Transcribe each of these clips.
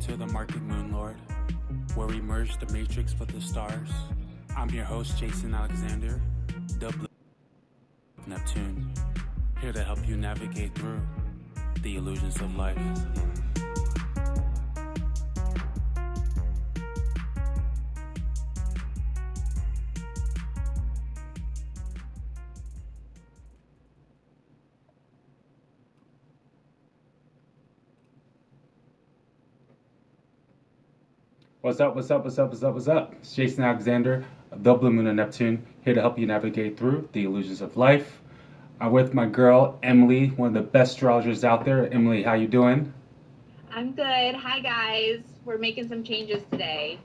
to the Market Moon Lord, where we merge the matrix with the stars. I'm your host, Jason Alexander, double Neptune, here to help you navigate through the illusions of life. What's up? It's Jason Alexander, the Blue Moon of Neptune, here to help you navigate through the illusions of life. I'm with my girl, Emily, one of the best astrologers out there. Emily, how you doing? I'm good. Hi, guys. We're making some changes today.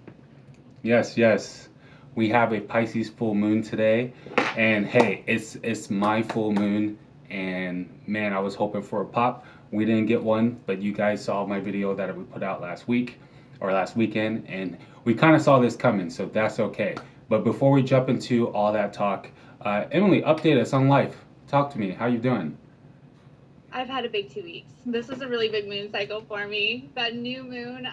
Yes. We have a Pisces full moon today. And hey, it's my full moon. And man, I was hoping for a pop. We didn't get one, but you guys saw my video that we put out last weekend, and we kind of saw this coming, so that's okay. But before we jump into all that talk, Emily, update us on life. Talk to me. How you doing? I've had a big 2 weeks. This was a really big moon cycle for me. That new moon,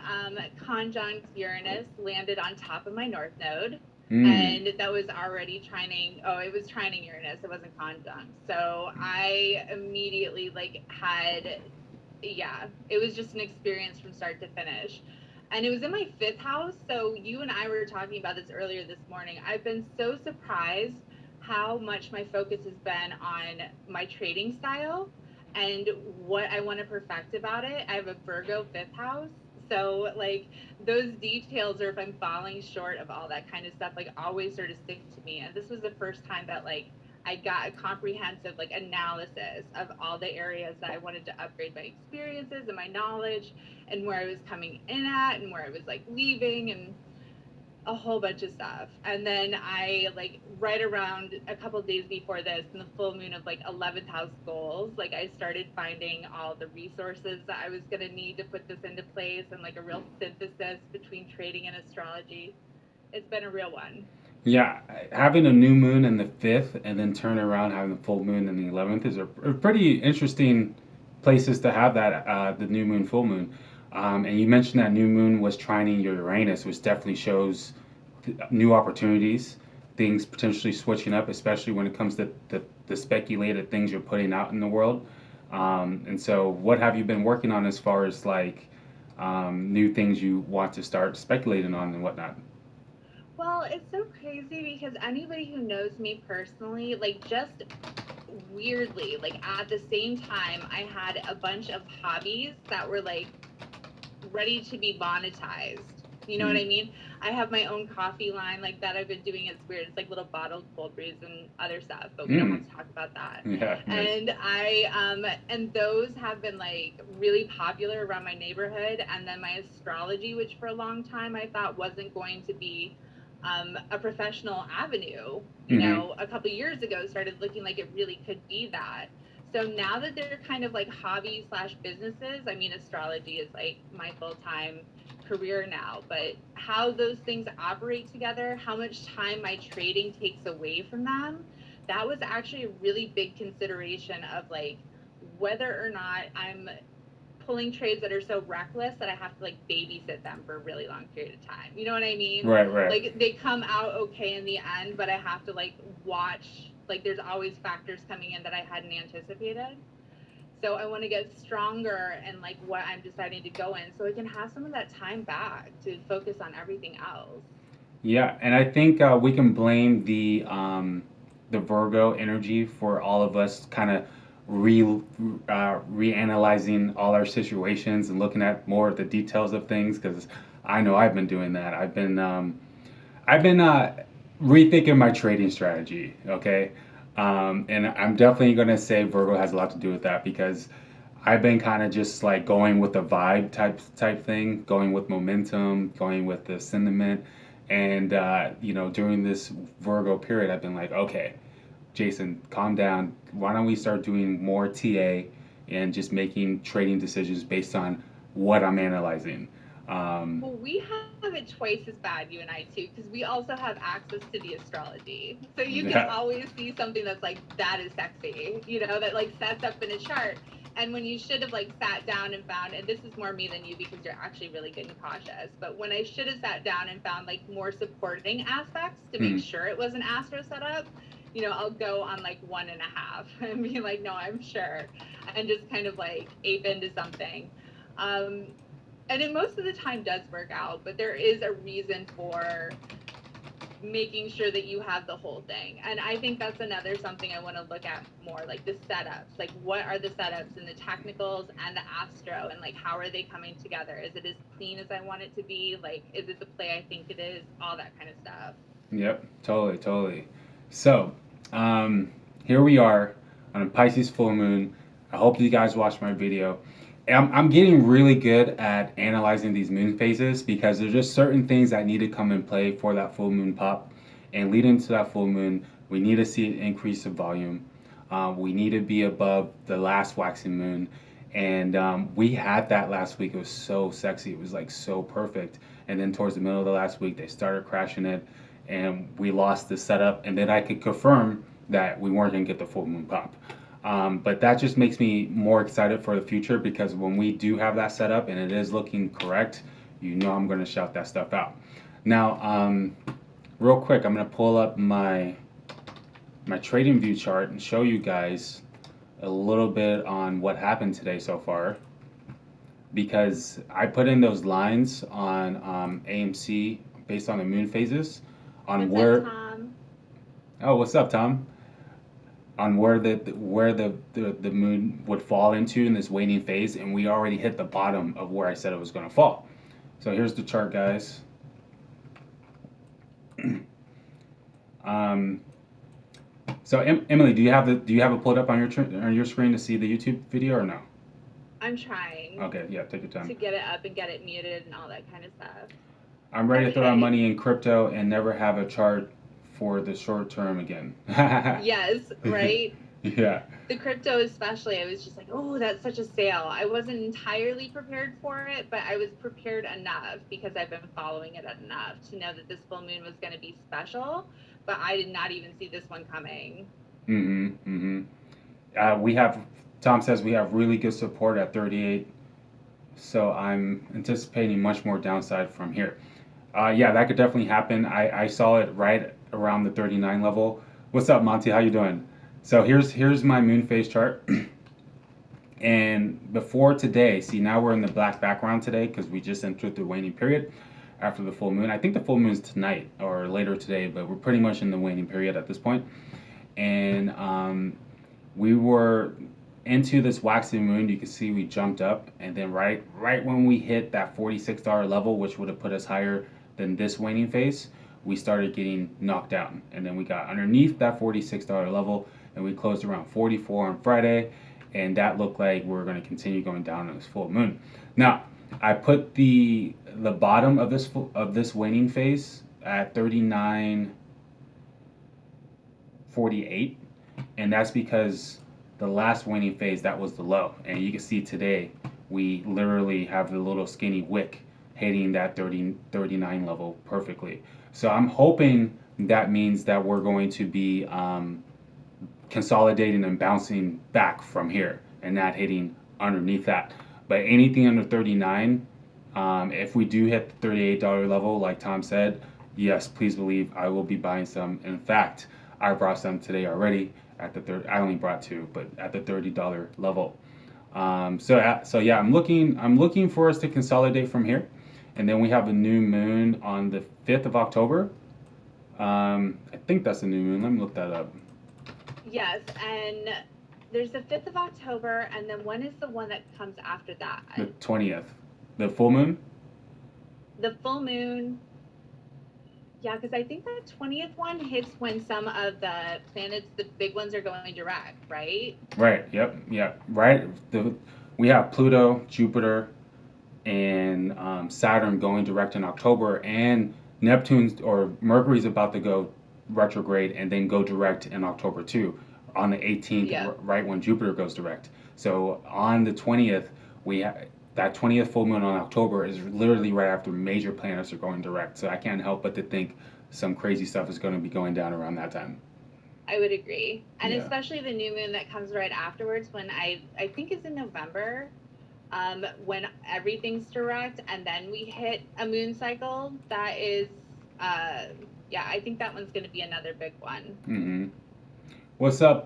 conjunct Uranus, landed on top of my North Node. And that was already trining. Oh, it was trining Uranus. It wasn't conjunct. So I immediately it was just an experience from start to finish. And it was in my 5th house. So you and I were talking about this earlier this morning. I've been so surprised how much my focus has been on my trading style and what I want to perfect about it. I have a Virgo 5th house. So those details, or if I'm falling short of all that kind of stuff, always sort of stick to me. And this was the first time that I got a comprehensive analysis of all the areas that I wanted to upgrade my experiences and my knowledge, and where I was coming in at and where I was leaving, and a whole bunch of stuff. And then I right around a couple of days before this, in the full moon of 11th house goals, I started finding all the resources that I was going to need to put this into place, and a real synthesis between trading and astrology. It's been a real one. Yeah, having a new moon in the 5th and then turn around having the full moon in the 11th is a pretty interesting places to have that, the new moon, full moon. And you mentioned that new moon was trining your Uranus, which definitely shows new opportunities, things potentially switching up, especially when it comes to the speculated things you're putting out in the world. And so what have you been working on as far as new things you want to start speculating on and whatnot? Well, it's so crazy because anybody who knows me personally, just weirdly, at the same time, I had a bunch of hobbies that were ready to be monetized. You know what I mean? I have my own coffee line that I've been doing. It's weird. It's little bottled cold brews and other stuff, but we don't have to talk about that. Yeah, nice. And and those have been really popular around my neighborhood. And then my astrology, which for a long time I thought wasn't going to be a professional avenue, a couple years ago, started looking like it really could be that. So now that they're kind of hobbies / businesses, I mean, astrology is my full-time career now, but how those things operate together, how much time my trading takes away from them, that was actually a really big consideration of whether or not I'm pulling trades that are so reckless that I have to babysit them for a really long period of time. You know what I mean? Right. They come out okay in the end, but I have to watch, there's always factors coming in that I hadn't anticipated. So I want to get stronger in what I'm deciding to go in, so I can have some of that time back to focus on everything else. Yeah, and I think we can blame the Virgo energy for all of us kind of reanalyzing all our situations and looking at more of the details of things. Because I know I've been doing that. I've been rethinking my trading strategy. Okay, and I'm definitely gonna say Virgo has a lot to do with that because I've been kind of just going with the vibe type thing, going with momentum, going with the sentiment, and during this Virgo period, I've been like, okay, Jason, calm down. Why don't we start doing more TA and just making trading decisions based on what I'm analyzing? Well, we have it twice as bad, you and I too, because we also have access to the astrology. So you can Yeah. always see something that's that is sexy, that sets up in a chart. And when you should have like sat down and found, and this is more me than you because you're actually really good and cautious, but when I should have sat down and found like more supporting aspects to make sure it was an astro setup, you know, I'll go on like 1.5 and be like, no, I'm sure, and just kind of like ape into something. And it most of the time does work out, but there is a reason for making sure that you have the whole thing. And I think that's another something I want to look at more, like the setups. Like, what are the setups and the technicals and the astro, and like how are they coming together? Is it as clean as I want it to be? Like, is it the play I think it is? All that kind of stuff. Yep, totally. So, here we are on a Pisces full moon. I hope you guys watched my video. I'm getting really good at analyzing these moon phases because there's just certain things that need to come in play for that full moon pop. And leading to that full moon, we need to see an increase of volume. We need to be above the last waxing moon. And we had that last week. It was so sexy. It was like so perfect. And then towards the middle of the last week, they started crashing it. And we lost the setup. And then I could confirm that we weren't going to get the full moon pop. But that just makes me more excited for the future because when we do have that set up and it is looking correct, you know I'm going to shout that stuff out. Now, real quick, I'm going to pull up my trading view chart and show you guys a little bit on what happened today so far, because I put in those lines on AMC based on the moon phases on What's up, Tom? Oh, what's up, Tom? On where the moon would fall into in this waning phase, and we already hit the bottom of where I said it was going to fall. So here's the chart, guys. So Emily, do you have it pulled up on your screen to see the YouTube video or no? I'm trying. Okay, yeah, take your time. To get it up and get it muted and all that kind of stuff. I'm ready to throw out money in crypto and never have a chart for the short term again. Yes, right? Yeah. The crypto especially, I was just like, oh, that's such a sale. I wasn't entirely prepared for it, but I was prepared enough because I've been following it enough to know that this full moon was going to be special, but I did not even see this one coming. Tom says we have really good support at 38, so I'm anticipating much more downside from here. Yeah, that could definitely happen. I saw it right around the 39 level. What's up, Monty? How you doing? So here's my moon phase chart. And before today, see, now we're in the black background today because we just entered the waning period after the full moon. I think the full moon is tonight or later today, but we're pretty much in the waning period at this point. And we were into this waxing moon. You can see we jumped up, and then right when we hit that $46 level, which would have put us higher than this waning phase, we started getting knocked down, and then we got underneath that $46 level, and we closed around 44 on Friday, and that looked like we were going to continue going down on this full moon. Now, I put the bottom of this waning phase at 39.48, and that's because the last waning phase, that was the low, and you can see today we literally have the little skinny wick hitting that 39 level perfectly. So I'm hoping that means that we're going to be consolidating and bouncing back from here and not hitting underneath that. But anything under 39, if we do hit the $38 level, like Tom said, yes, please believe I will be buying some. In fact, I brought some today already at the I only brought two, but at the $30 level. So yeah, I'm looking for us to consolidate from here. And then we have a new moon on the 5th of October. I think that's the new moon. Let me look that up. Yes, and there's the 5th of October, and then when is the one that comes after that? The 20th. The full moon? The full moon. Yeah, because I think the 20th one hits when some of the planets, the big ones, are going direct, right? Right, yep. Right. We have Pluto, Jupiter, and Saturn going direct in October, and Neptune's or Mercury's about to go retrograde and then go direct in October too, on the 18th, right when Jupiter goes direct. So on the 20th, we have that 20th full moon on October is literally right after major planets are going direct. So I can't help but to think some crazy stuff is going to be going down around that time. I would agree. And Yeah. especially the new moon that comes right afterwards when I think is in November, when everything's direct and then we hit a moon cycle, that is uh yeah, I think that one's going to be another big one. Hmm. What's up,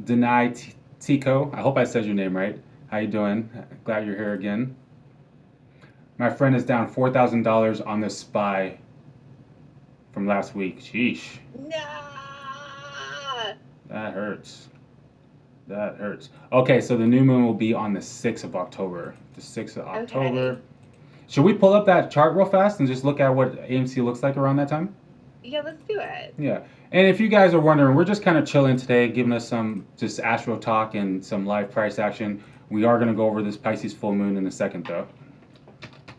Denai Tico? I hope I said your name right. How you doing? Glad you're here again. My friend is down $4,000 on the SPY from last week. Sheesh. No. That hurts. That hurts. Okay, so the new moon will be on the 6th of October. The 6th of October. Okay. Should we pull up that chart real fast and just look at what AMC looks like around that time? Yeah, let's do it. Yeah. And if you guys are wondering, we're just kind of chilling today, giving us some just astro talk and some live price action. We are going to go over this Pisces full moon in a second, though.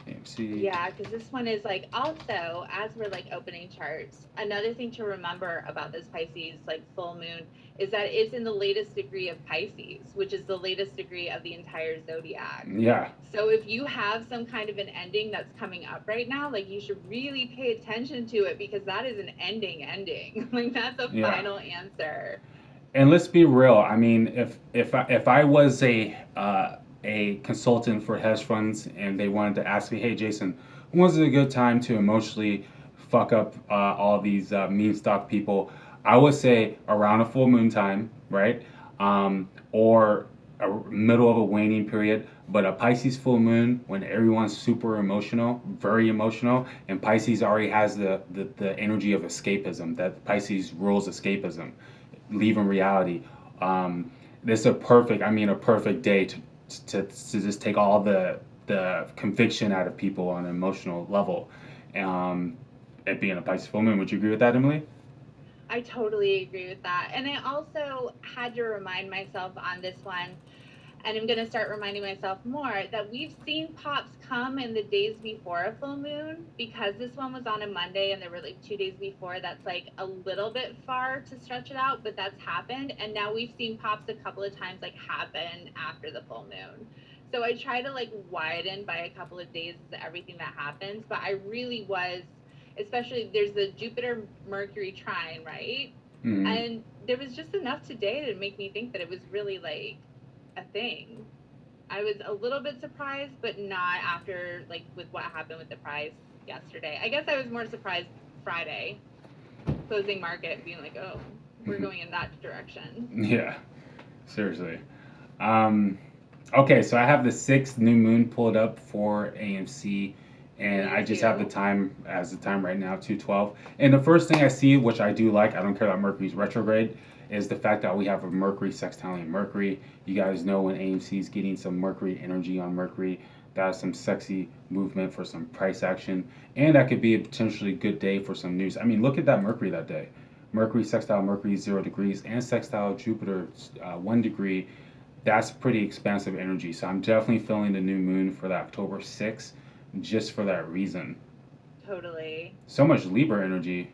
AMC. Yeah, because this one is like also as we're like opening charts. Another thing to remember about this Pisces like full moon is that it's in the latest degree of Pisces, which is the latest degree of the entire zodiac. Yeah. So if you have some kind of an ending that's coming up right now, like you should really pay attention to it because that is an ending. Like that's a Yeah. final answer. And let's be real. I mean, if I was a consultant for hedge funds and they wanted to ask me, hey Jason, when was it a good time to emotionally fuck up all these meme stock people? I would say around a full moon time, right? Or a middle of a waning period. But a Pisces full moon when everyone's super emotional, very emotional, and Pisces already has the energy of escapism. That Pisces rules escapism, leaving reality. This is a perfect day to just take all the conviction out of people on an emotional level. It being a Pisces full moon, would you agree with that, Emily? I totally agree with that. And I also had to remind myself on this one, and I'm going to start reminding myself more, that we've seen pops come in the days before a full moon because this one was on a Monday and there were like 2 days before. That's like a little bit far to stretch it out, but that's happened. And now we've seen pops a couple of times like happen after the full moon. So I try to like widen by a couple of days everything that happens, but I really was, especially there's the Jupiter Mercury trine, right? Mm-hmm. And there was just enough today to make me think that it was really like a thing. I was a little bit surprised, but not after like with what happened with the price yesterday. I guess I was more surprised Friday closing market being like, oh, we're going in that direction. Yeah, seriously. Okay, so I have the 6th new moon pulled up for AMC, and I just have the time as the time right now, 2:12. And the first thing I see, which I do like, I don't care that Mercury's retrograde, is the fact that we have a Mercury sextiling Mercury. You guys know when AMC is getting some Mercury energy on Mercury, that's some sexy movement for some price action, and that could be a potentially good day for some news. I mean, look at that Mercury that day. Mercury sextile Mercury 0 degrees and sextile Jupiter 1 degree. That's pretty expansive energy. So I'm definitely feeling the new moon for the October 6th just for that reason. Totally. So much Libra energy.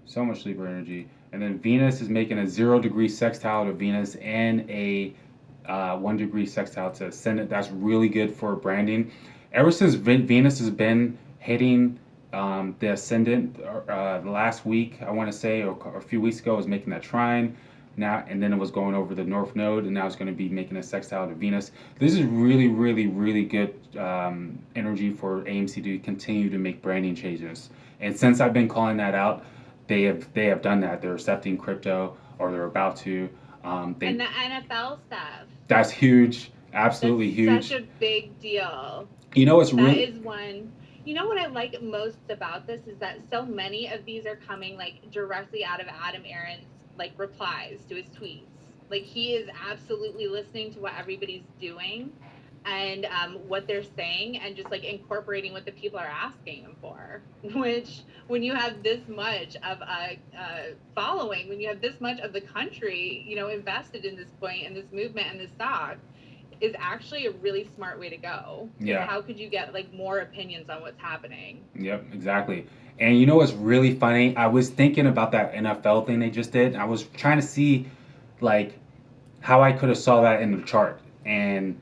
So much Libra energy. And then Venus is making a 0 degree sextile to Venus and a 1 degree sextile to Ascendant. That's really good for branding. Ever since Venus has been hitting the Ascendant last week, I want to say, or a few weeks ago, was making that trine. Now and then it was going over the North Node, and now it's going to be making a sextile to Venus. This is really, really, really good energy for AMC to continue to make branding changes. And since I've been calling that out, they have done that. They're accepting crypto, or they're about to. And the NFL stuff. That's huge. Absolutely huge. Such a big deal. You know, it's really. That is one. You know what I like most about this is that so many of these are coming like directly out of Adam Aaron's like replies to his tweets. Like he is absolutely listening to what everybody's doing and what they're saying and just like incorporating what the people are asking him for, which when you have this much of a following, when you have this much of the country, you know, invested in this point and this movement and this stock, is actually a really smart way to go. Yeah. How could you get like more opinions on what's happening? Yep, exactly. And you know what's really funny? I was thinking about that NFL thing they just did. I was trying to see like how I could have saw that in the chart. And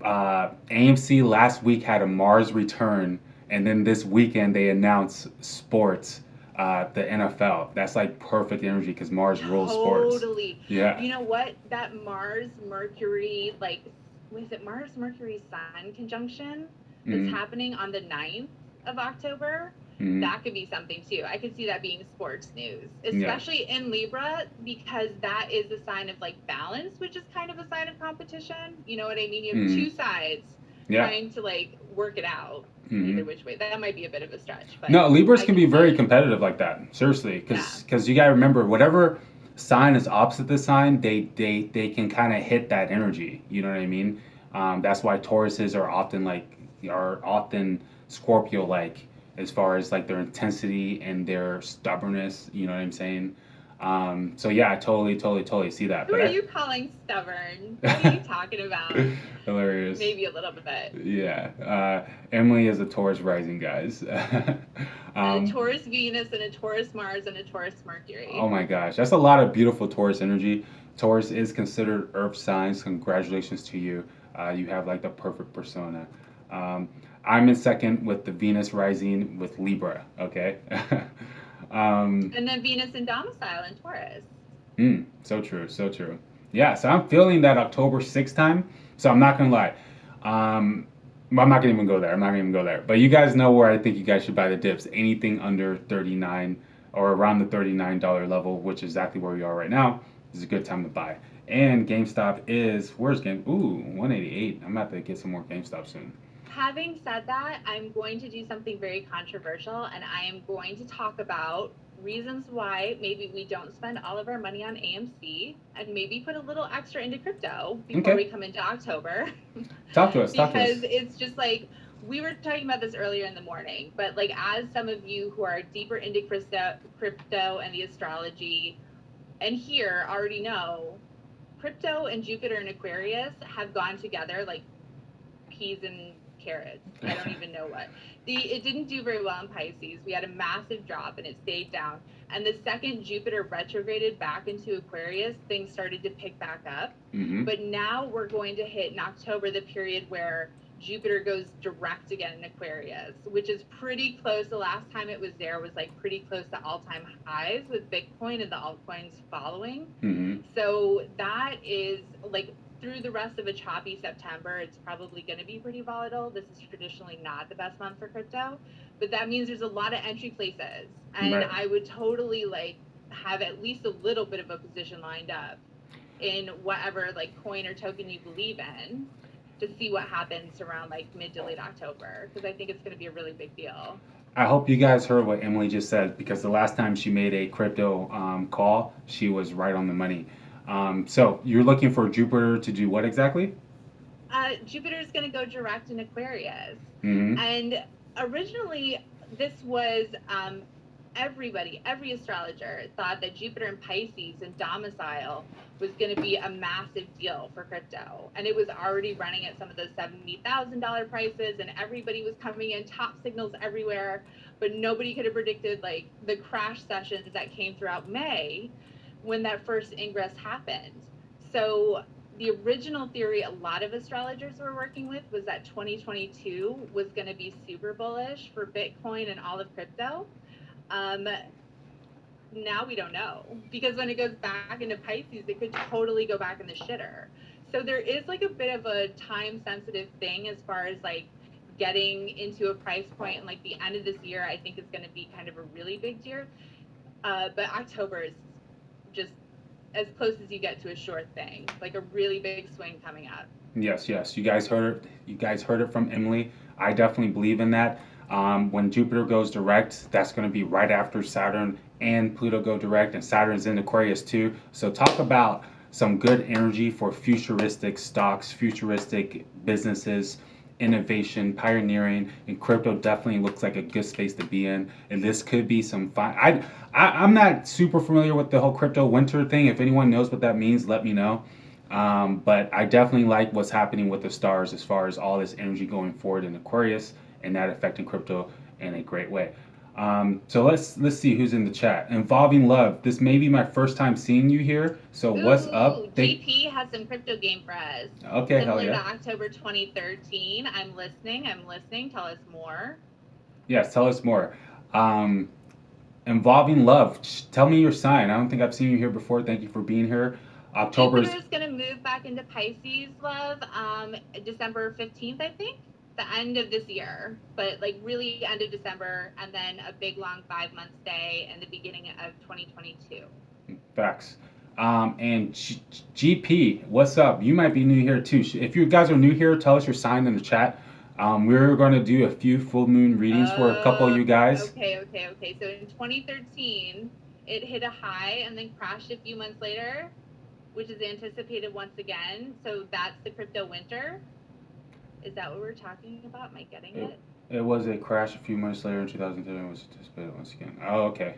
AMC last week had a Mars return, and then this weekend they announced sports the NFL. That's like perfect energy because Mars rules sports. Totally. Yeah. You know what? That Mars Mercury, like, was it Mars Mercury Sun conjunction that's Mm-hmm. happening on the 9th of October? Mm-hmm. That could be something too. I could see that being sports news, Yeah. especially in Libra, because that is a sign of like balance, which is kind of a sign of competition. You know what I mean? You have Mm-hmm. two sides Yeah. trying to like work it out Mm-hmm. either which way. That might be a bit of a stretch, but No, Libras I can could be very see, competitive like that. Seriously, yeah. because you gotta remember whatever sign is opposite the sign, they can kind of hit that energy. You know what I mean? That's why Tauruses are often Scorpio like as far as like their intensity and their stubbornness. You know what I'm saying? So yeah, I totally see that. Who are But you calling stubborn? What are you talking about? hilarious. Maybe a little bit. Yeah, Emily is a Taurus rising, guys. And a um, Taurus Venus and a Taurus Mars and a Taurus Oh Mercury. my gosh, that's a lot of beautiful Taurus energy. Taurus is considered Earth signs. Congratulations to you. You have like the perfect persona. Um, I'm in second with the Venus rising with Libra. Okay. um, And then Venus in domicile in Taurus. so true, so true. Yeah, so I'm feeling that October 6th time. So I'm not gonna lie. I'm not gonna even go there. I'm not gonna even go there. But you guys know where I think you guys should buy the dips. Anything under 39 or around the $39 level, which is exactly where we are right now, is a good time to buy. And GameStop is where's Game? Ooh, 188. I'm about to get some more GameStop soon. Having said that, I'm going to do something very controversial, and I am going to talk about reasons why maybe we don't spend all of our money on AMC and maybe put a little extra into crypto before we Okay, come into October. talk to us. Talk to us. Because it's just like we were talking about this earlier in the morning, but like as some of you who are deeper into crypto and the astrology and here already know, crypto and Jupiter and Aquarius have gone together like peas and carrots. I don't even know what. It didn't do very well in Pisces. We had a massive drop and it stayed down. And the second Jupiter retrograded back into Aquarius, things started to pick back up. Mm-hmm. But now we're going to hit in October the period where Jupiter goes direct again in Aquarius, which is pretty close. The last time it was there was like pretty close to all-time highs with Bitcoin and the altcoins following. Mm-hmm. So that is like through the rest of a choppy September, it's probably going to be pretty volatile. This is traditionally not the best month for crypto, but that means there's a lot of entry places. And Right. I would totally like have at least a little bit of a position lined up in whatever like coin or token you believe in to see what happens around like mid to late October, because I think it's going to be a really big deal. I hope you guys heard what Emily just said because the last time she made a crypto call, she was right on the money. So you're looking for Jupiter to do what exactly? Jupiter is going to go direct in Aquarius. Mm-hmm. And originally, this was every astrologer thought that Jupiter in Pisces and domicile was going to be a massive deal for crypto. And it was already running at some of those $70,000 prices, and everybody was coming in, top signals everywhere. But nobody could have predicted like the crash sessions that came throughout May when that first ingress happened. So the original theory a lot of astrologers were working with was that 2022 was going to be super bullish for Bitcoin and all of crypto. Now we don't know, because when it goes back into Pisces, it could totally go back in the shitter. So there is like a bit of a time sensitive thing as far as like getting into a price point, and like the end of this year, I think is going to be kind of a really big year. But October is just as close as you get to a sure thing, like a really big swing coming up. Yes, yes. You guys heard it. You guys heard it from Emily. I definitely believe in that. When Jupiter goes direct, that's going to be right after Saturn and Pluto go direct, and Saturn's in Aquarius too. So talk about some good energy for futuristic stocks, futuristic businesses, innovation, pioneering, and crypto definitely looks like a good space to be in. And this could be some fun. I'm not super familiar with the whole crypto winter thing. If anyone knows what that means, let me know. But I definitely like what's happening with the stars as far as all this energy going forward in Aquarius and that affecting crypto in a great way. So let's see who's in the chat. Involving love. This may be my first time seeing you here. So what's up? GP has some crypto game for us. Okay, hell Similar yeah. to October 2013. I'm listening. Tell us more. Yes, tell us more. involving love. Tell me your sign. I don't think I've seen you here before. Thank you for being here. October's. Jupiter's gonna move back into Pisces, love, December 15th, I think. The end of this year, but like really end of December, and then a big long 5 month stay in the beginning of 2022. Facts. And GP, what's up? You might be new here too. If you guys are new here, tell us your sign in the chat. We're going to do a few full moon readings for a couple of you guys. Okay. So in 2013, it hit a high and then crashed a few months later, which is anticipated once again. So that's the crypto winter. Is that what we're talking about? Am I getting it? It was a crash a few months later in 2013. It was anticipated once again. Oh, okay.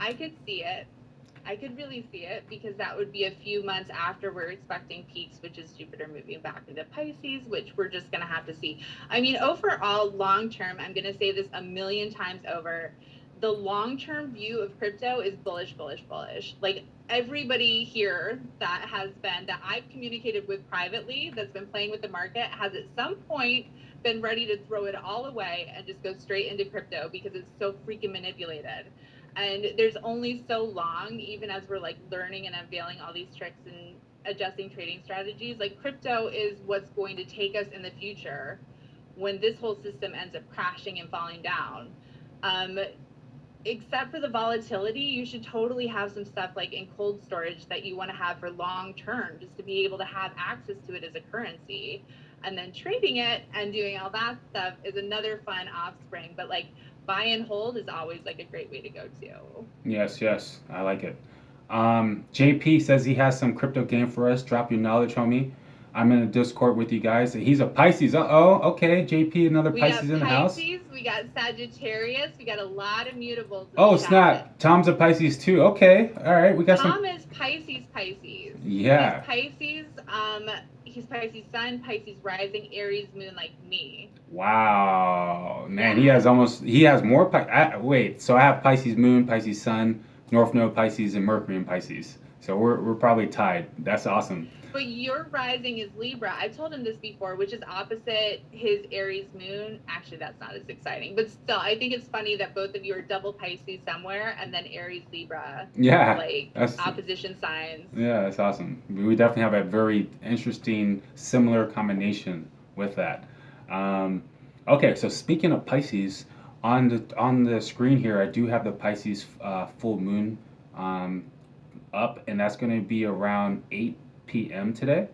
I could see it. I could really see it because that would be a few months after we're expecting peaks, which is Jupiter moving back into Pisces, which we're just going to have to see. I mean, overall, long term, I'm going to say this a million times over. The long-term view of crypto is bullish. Like everybody here that I've communicated with privately, that's been playing with the market, has at some point been ready to throw it all away and just go straight into crypto because it's so freaking manipulated. And there's only so long, even as we're like learning and unveiling all these tricks and adjusting trading strategies, like crypto is what's going to take us in the future when this whole system ends up crashing and falling down. Except for the volatility, you should totally have some stuff like in cold storage that you want to have for long term, just to be able to have access to it as a currency. And then trading it and doing all that stuff is another fun offspring. But like buy and hold is always like a great way to go to. Yes, I like it. JP says he has some crypto game for us. Drop your knowledge, homie. I'm in a Discord with you guys. He's a Pisces. Okay. JP, another Pisces in the house. We got Sagittarius. We got a lot of mutables. Oh, snap. Tom's a Pisces too. Okay. All right. We got Tom is Pisces. Yeah. He's Pisces. He's Pisces sun, Pisces rising, Aries moon, like me. Wow. Man, yeah. he has more. Wait, so I have Pisces moon, Pisces sun, North Node Pisces, and Mercury in Pisces. So we're probably tied. That's awesome. But your rising is Libra. I've told him this before, which is opposite his Aries moon. Actually, that's not as exciting. But still, I think it's funny that both of you are double Pisces somewhere and then Aries Libra. Yeah. Like opposition signs. Yeah, that's awesome. We definitely have a very interesting, similar combination with that. Okay, so speaking of Pisces, on the screen here, I do have the Pisces full moon up, and that's going to be around 8 p.m. today.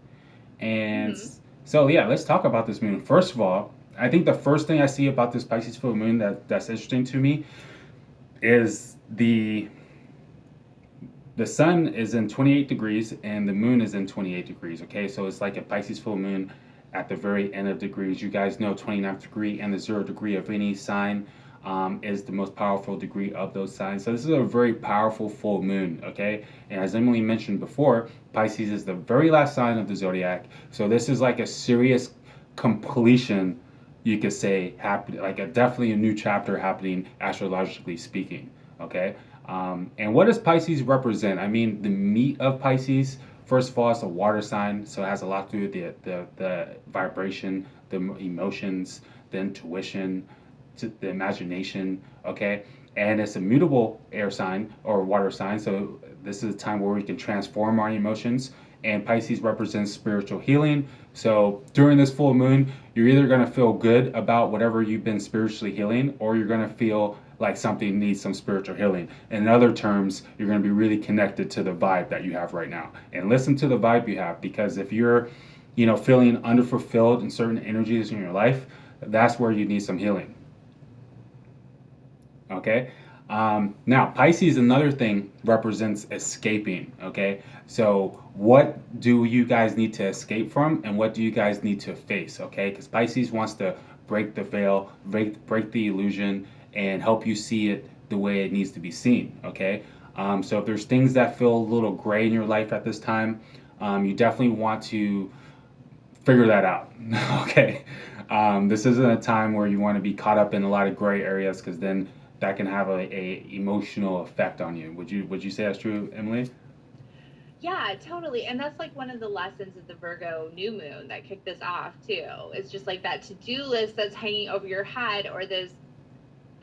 And so, yeah, let's talk about this moon. First of all, I think the first thing I see about this Pisces full moon that's interesting to me is the sun is in 28 degrees and the moon is in 28 degrees. Okay, so it's like a Pisces full moon at the very end of degrees. You guys know 29th degree and the 0 degree of any sign is the most powerful degree of those signs. So this is a very powerful full moon, okay? And as Emily mentioned before, Pisces is the very last sign of the zodiac. So this is like a serious completion, you could say, like definitely a new chapter happening astrologically speaking, okay? And what does Pisces represent? I mean, the meat of Pisces, first of all, it's a water sign, so it has a lot to do with the vibration, the emotions, the intuition, the imagination, okay? And it's a mutable air sign or water sign, so this is a time where we can transform our emotions. And Pisces represents spiritual healing. So during this full moon, you're either going to feel good about whatever you've been spiritually healing, or you're going to feel like something needs some spiritual healing. In other terms, you're going to be really connected to the vibe that you have right now. And listen to the vibe you have, because if you're, feeling underfulfilled in certain energies in your life, that's where you need some healing. Okay? Now, Pisces, another thing, represents escaping, okay? So what do you guys need to escape from, and what do you guys need to face, okay? Because Pisces wants to break the veil, break the illusion, and help you see it the way it needs to be seen, okay? So if there's things that feel a little gray in your life at this time, you definitely want to figure that out, okay? This isn't a time where you want to be caught up in a lot of gray areas, because then that can have a emotional effect on you. Would you say that's true, Emily? Yeah, totally. And that's like one of the lessons of the Virgo new moon that kicked this off too. It's just like that to-do list that's hanging over your head, or this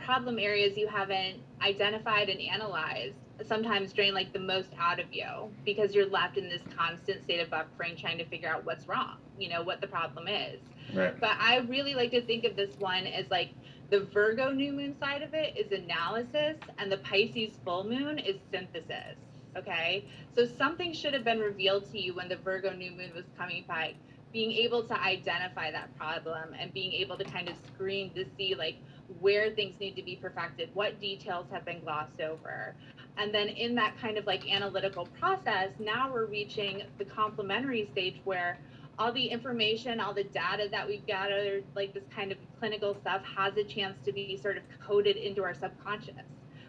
problem areas you haven't identified and analyzed sometimes drain like the most out of you, because you're left in this constant state of buffering trying to figure out what's wrong, what the problem is. Right. But I really like to think of this one as like the Virgo new moon side of it is analysis, and the Pisces full moon is synthesis. Okay, so something should have been revealed to you when the Virgo new moon was coming by, being able to identify that problem and being able to kind of screen to see like where things need to be perfected, what details have been glossed over. And then in that kind of like analytical process, now we're reaching the complementary stage where all the information, all the data that we've gathered, like this kind of clinical stuff, has a chance to be sort of coded into our subconscious.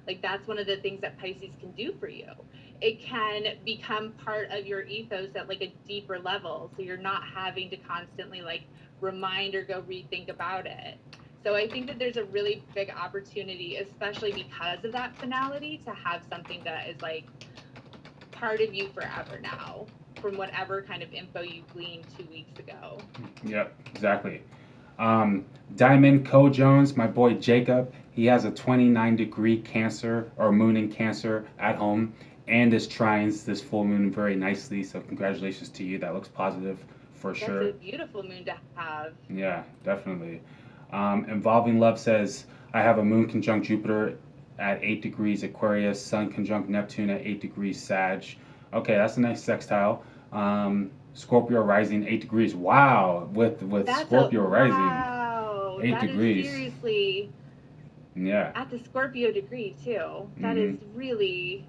Like that's one of the things that Pisces can do for you. It can become part of your ethos at like a deeper level, so you're not having to constantly like remind or go rethink about it. So I think that there's a really big opportunity, especially because of that finality, to have something that is like part of you forever now, from whatever kind of info you gleaned 2 weeks ago. Yep, exactly. Diamond Co Jones, my boy Jacob, he has a 29-degree Cancer or moon in Cancer at home, and is trines this full moon very nicely. So congratulations to you. That looks positive for sure. That's a beautiful moon to have. Yeah, definitely. Involving Love says, I have a moon conjunct Jupiter at 8 degrees Aquarius, sun conjunct Neptune at 8 degrees Sag. Okay, that's a nice sextile. Scorpio rising 8 degrees. Wow, with That's Scorpio rising wow, 8 that degrees. is seriously Yeah. at the Scorpio degree too. That is really.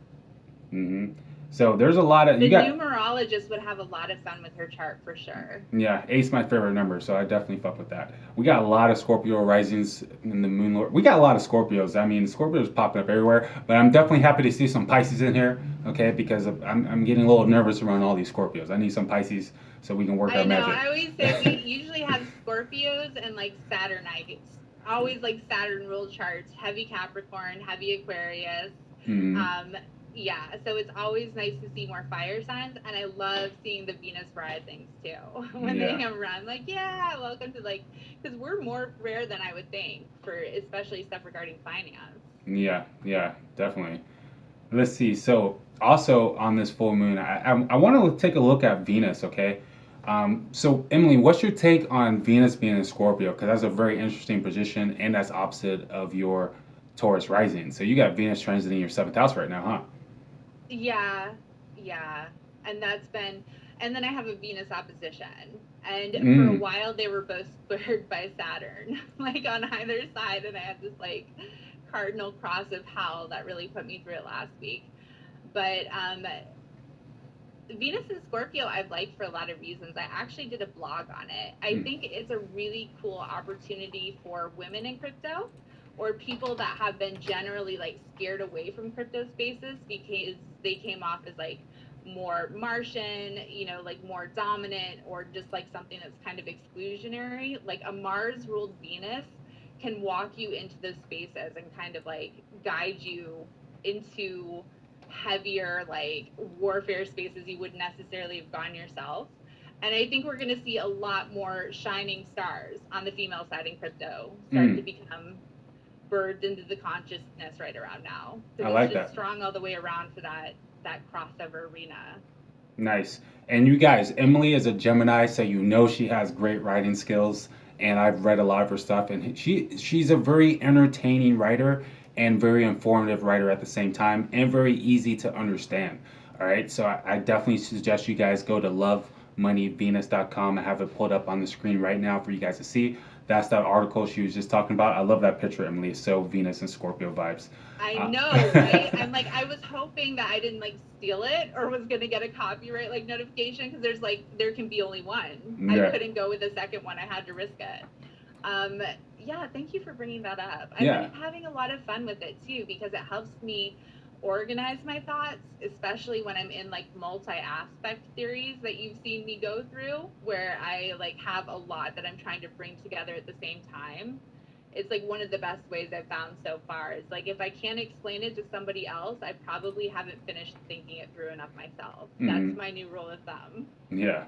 So there's a lot of the numerologist would have a lot of fun with her chart for sure. Yeah, 8's my favorite number, so I definitely fuck with that. We got a lot of Scorpio risings in the moon lord. We got a lot of Scorpios. I mean, Scorpios popping up everywhere, but I'm definitely happy to see some Pisces in here, okay? Because I'm getting a little nervous around all these Scorpios. I need some Pisces so we can work our magic. I always say we usually have Scorpios and like Saturnites. Always like Saturn rule charts, heavy Capricorn, heavy Aquarius. Yeah, so it's always nice to see more fire signs, and I love seeing the Venus risings too. When they come around, like, yeah, welcome to like, because we're more rare than I would think for especially stuff regarding finance. Yeah, definitely. Let's see. So also on this full moon, I want to take a look at Venus, okay? So Emily, what's your take on Venus being in Scorpio? Because that's a very interesting position, and that's opposite of your Taurus rising. So you got Venus transiting your 7th house right now, huh? Yeah, and that's been, and then I have a Venus opposition, and for a while they were both squared by Saturn, like on either side, and I had this like cardinal cross of hell that really put me through it last week. But Venus in Scorpio I've liked for a lot of reasons. I actually did a blog on it. I think it's a really cool opportunity for women in crypto, or people that have been generally like scared away from crypto spaces because they came off as like more Martian, like more dominant, or just like something that's kind of exclusionary. Like a Mars ruled Venus can walk you into those spaces and kind of like guide you into heavier like warfare spaces you wouldn't necessarily have gone yourself. And I think we're going to see a lot more shining stars on the female side in crypto start to become birthed into the consciousness right around now. So I like it's just that. strong all the way around for that crossover arena. Nice. And you guys, Emily is a Gemini, so she has great writing skills, and I've read a lot of her stuff, and she's a very entertaining writer and very informative writer at the same time, and very easy to understand. All right, so I definitely suggest you guys go to lovemoneyvenus.com. I have it pulled up on the screen right now for you guys to see. That's that article she was just talking about. I love that picture, Emily. It's so Venus and Scorpio vibes. I know, right? I'm like, I was hoping that I didn't like steal it or was gonna get a copyright like notification, because there can be only one. Yeah. I couldn't go with a second one. I had to risk it. Yeah, thank you for bringing that up. I've been having a lot of fun with it too, because it helps me organize my thoughts, especially when I'm in like multi-aspect theories that you've seen me go through, where I like have a lot that I'm trying to bring together at the same time. It's like one of the best ways I've found so far. It's like if I can't explain it to somebody else, I probably haven't finished thinking it through enough myself. That's my new rule of thumb. Yeah.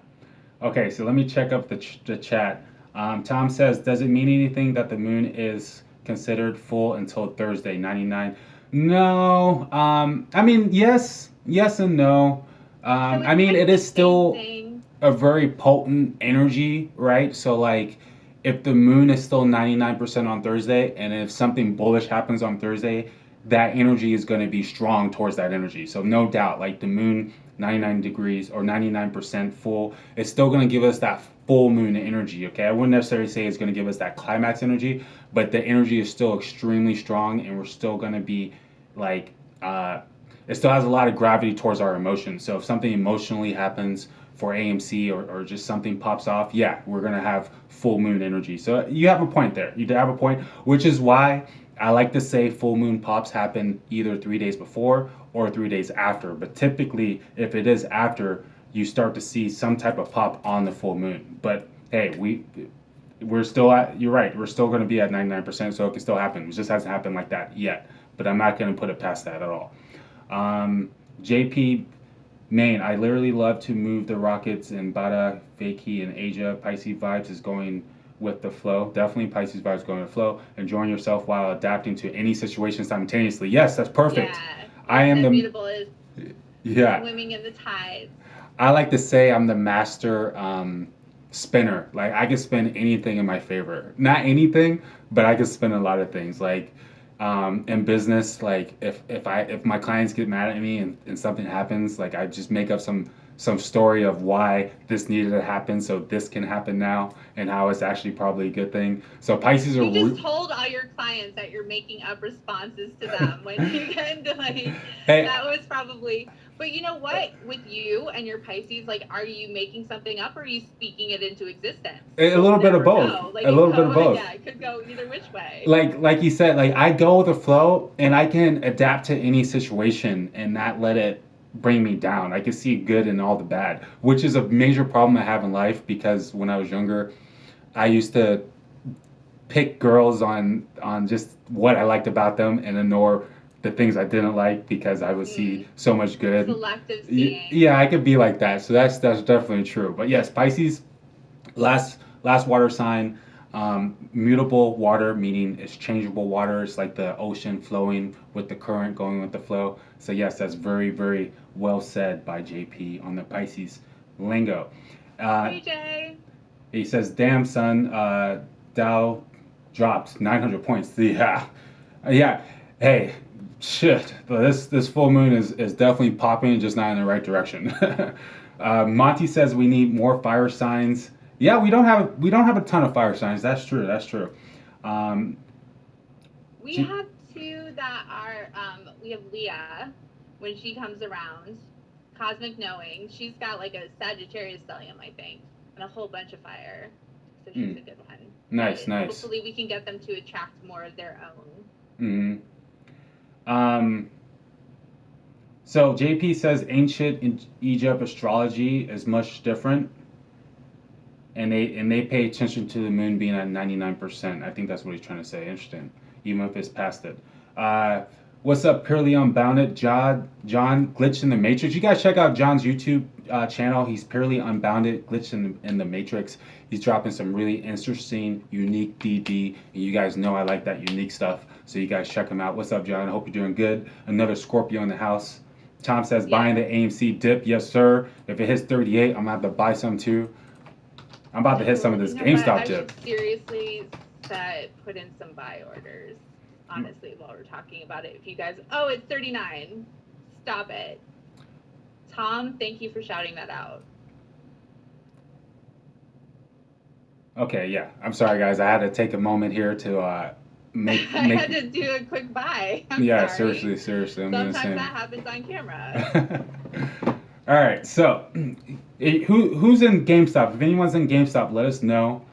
Okay, so let me check up the chat. Tom says, does it mean anything that the moon is considered full until Thursday, 99. No, I mean, yes and no. So I it's mean, kind it of the is same still thing. a very potent energy, right? So like if the moon is still 99% on Thursday and if something bullish happens on Thursday, that energy is going to be strong towards that energy. So no doubt, like the moon 99 degrees or 99% full, it's still going to give us that full moon energy, okay? I wouldn't necessarily say it's going to give us that climax energy, but the energy is still extremely strong and we're still going to be like it still has a lot of gravity towards our emotions. So if something emotionally happens for AMC or just something pops off, yeah, we're gonna have full moon energy. So you have a point there. You have a point, which is why I like to say full moon pops happen either 3 days before or 3 days after. But typically, if it is after, you start to see some type of pop on the full moon. But hey, we're still at. You're right. We're still going to be at 99%, so it can still happen. It just hasn't happened like that yet. But I'm not going to put it past that at all. JP Maine, I literally love to move the rockets in Bada, Fakey, and Asia. Pisces vibes is going with the flow. Definitely Pisces vibes going with the flow. Enjoying yourself while adapting to any situation simultaneously. Yes, that's perfect. Yeah. I am the beautiful is yeah. swimming in the tides. I like to say I'm the master spinner. Like I can spin anything in my favor. Not anything, but I can spin a lot of things. Like in business, like if my clients get mad at me and something happens, like I just make up some story of why this needed to happen so this can happen now and how it's actually probably a good thing. So Pisces are You just told all your clients that you're making up responses to them when you get into like hey, that was probably. But you know what? With you and your Pisces, like, are you making something up or are you speaking it into existence? a little bit of both. Like, a little bit of both. Yeah, it could go either which way. Like you said, like I go with the flow and I can adapt to any situation and not let it bring me down. I can see good in all the bad, which is a major problem I have in life because when I was younger, I used to pick girls on just what I liked about them and ignore the things I didn't like because I would see so much good. Selective seeing. Yeah, I could be like that. So that's definitely true. But yes, Pisces, last water sign, mutable water, meaning it's changeable water. It's like the ocean flowing with the current, going with the flow. So yes, that's very, very well said by JP on the Pisces lingo. Hey, Jay. He says, "Damn son, Dow dropped 900 points." Yeah, yeah. Hey, shit. This full moon is definitely popping, just not in the right direction. Monty says we need more fire signs. Yeah, we don't have a ton of fire signs. That's true. We have two that are. We have Leah, when she comes around, Cosmic Knowing. She's got like a Sagittarius stellium, I think, and a whole bunch of fire. So she's a good one. Nice. Hopefully, we can get them to attract more of their Mm-hmm. own. So JP says ancient Egypt astrology is much different, and they pay attention to the moon being at 99%. I think that's what he's trying to say. Interesting, even if it's past it. What's up, Purely Unbounded? John Glitch in the Matrix. You guys check out John's YouTube channel. He's Purely Unbounded, Glitch in the Matrix. He's dropping some really interesting, unique DD. And you guys know I like that unique stuff. So you guys check him out. What's up, John? I hope you're doing good. Another Scorpio in the house. Tom says, buying the AMC dip. Yes, sir. If it hits 38, I'm going to have to buy some too. I'm about to hit some of this Gamestop dip. I should seriously put in some buy orders, honestly, while we're talking about it. If you guys, it's 39. Stop it. Tom, thank you for shouting that out. Okay, yeah. I'm sorry, guys. I had to take a moment here to make I had to do a quick buy. I'm sorry. Seriously. Sometimes that happens on camera. All right, so who's in GameStop? If anyone's in GameStop, let us know.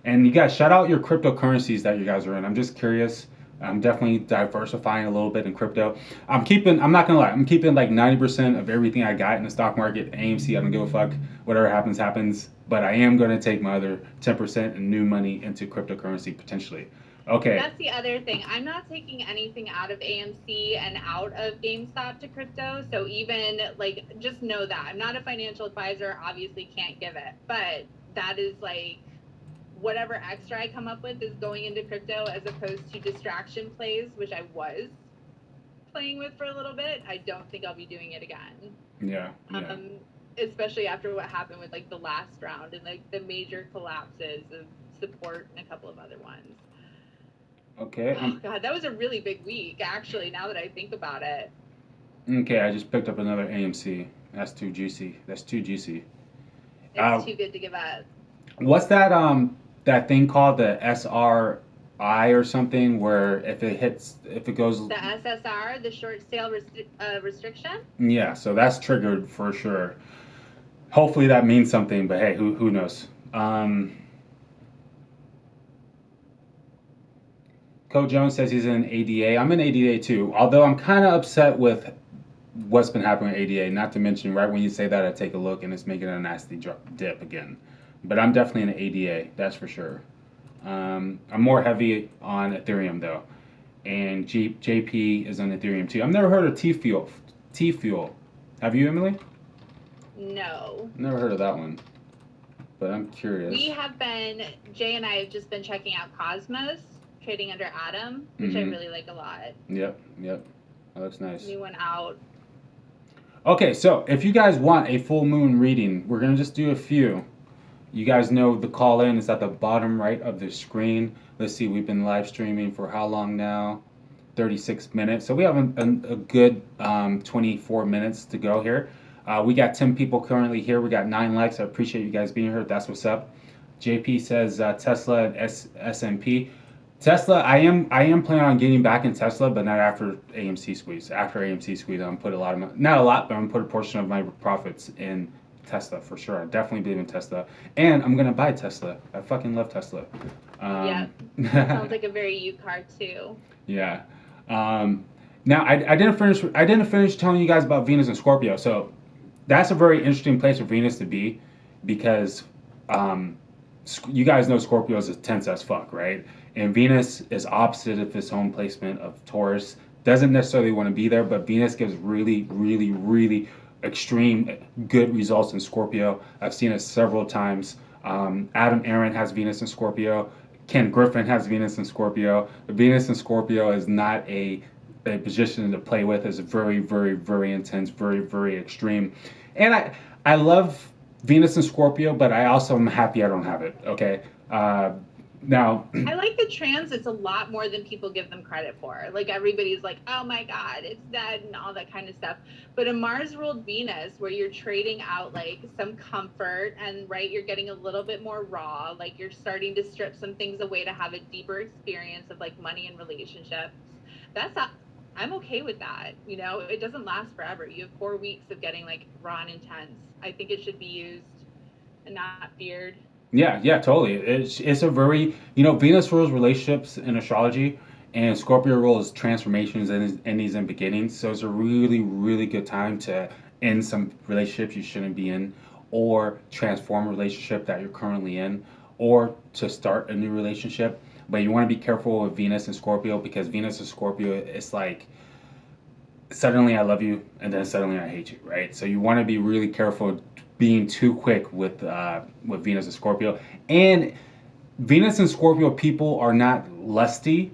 And you guys, shout out your cryptocurrencies that you guys are in. I'm just curious. I'm definitely diversifying a little bit in crypto. I'm not gonna lie, I'm keeping like 90% of everything I got in the stock market. AMC, I don't give a fuck. Whatever happens. But I am gonna take my other 10% in new money into cryptocurrency potentially. Okay. That's the other thing. I'm not taking anything out of AMC and out of GameStop to crypto. So even like, just know that I'm not a financial advisor. Obviously can't give it, but that is like whatever extra I come up with is going into crypto as opposed to distraction plays, which I was playing with for a little bit. I don't think I'll be doing it again. Yeah. Especially after what happened with like the last round and like the major collapses of support and a couple of other ones. Okay. Oh God, that was a really big week, actually, now that I think about it. Okay, I just picked up another AMC. That's too juicy. That's too juicy. It's too good to give up. What's that thing called, the SRI or something, where if it goes The SSR, the short sale restriction? Yeah, so that's triggered for sure. Hopefully that means something, but hey, who knows? Coach Jones says he's in ADA. I'm in ADA too, although I'm kind of upset with what's been happening with ADA. Not to mention, right when you say that, I take a look and it's making a nasty dip again. But I'm definitely in ADA, that's for sure. I'm more heavy on Ethereum though, and JP is on Ethereum too. I've never heard of T-Fuel. T-Fuel. Have you, Emily? No. Never heard of that one, but I'm curious. Jay and I have just been checking out Cosmos, trading under Atom, which I really like a lot. Yep. That looks nice. New one out. Okay, so if you guys want a full moon reading, we're going to just do a few. You guys know the call in is at the bottom right of the screen. Let's see, we've been live streaming for how long now? 36 minutes. So we have a good 24 minutes to go here. We got 10 people currently here. We got 9 likes. I appreciate you guys being here. That's what's up. JP says Tesla and S&P. Tesla, I am planning on getting back in Tesla, but not after AMC squeeze. After AMC squeeze, I'm put a lot of my, not a lot, but I'm gonna put a portion of my profits in Tesla for sure. I definitely believe in Tesla, and I'm gonna buy Tesla. I fucking love Tesla. Yeah, sounds like a very you car too. Yeah. Now I didn't finish telling you guys about Venus and Scorpio. So that's a very interesting place for Venus to be, because you guys know Scorpio is tense as fuck, right? And Venus is opposite of its own placement of Taurus. Doesn't necessarily want to be there, but Venus gives really, really, really extreme good results in Scorpio. I've seen it several times. Adam Aaron has Venus in Scorpio. Ken Griffin has Venus in Scorpio. Venus in Scorpio is not a position to play with. It's very, very, very intense, very, very extreme. And I love Venus in Scorpio, but I also am happy I don't have it, okay? Now, I like the transits a lot more than people give them credit for. Like, everybody's like, oh my God, it's dead and all that kind of stuff. But a Mars ruled Venus, where you're trading out like some comfort and right, you're getting a little bit more raw, like you're starting to strip some things away to have a deeper experience of like money and relationships. I'm okay with that. You know, it doesn't last forever. You have 4 weeks of getting like raw and intense. I think it should be used and not feared. Yeah, totally. It's a very, Venus rules relationships in astrology, and Scorpio rules transformations and endings and beginnings. So it's a really, really good time to end some relationships you shouldn't be in, or transform a relationship that you're currently in, or to start a new relationship. But you want to be careful with Venus and Scorpio, because Venus and Scorpio, it's like suddenly I love you and then suddenly I hate you, right? So you want to be really careful being too quick with Venus and Scorpio. And Venus and Scorpio people are not lusty,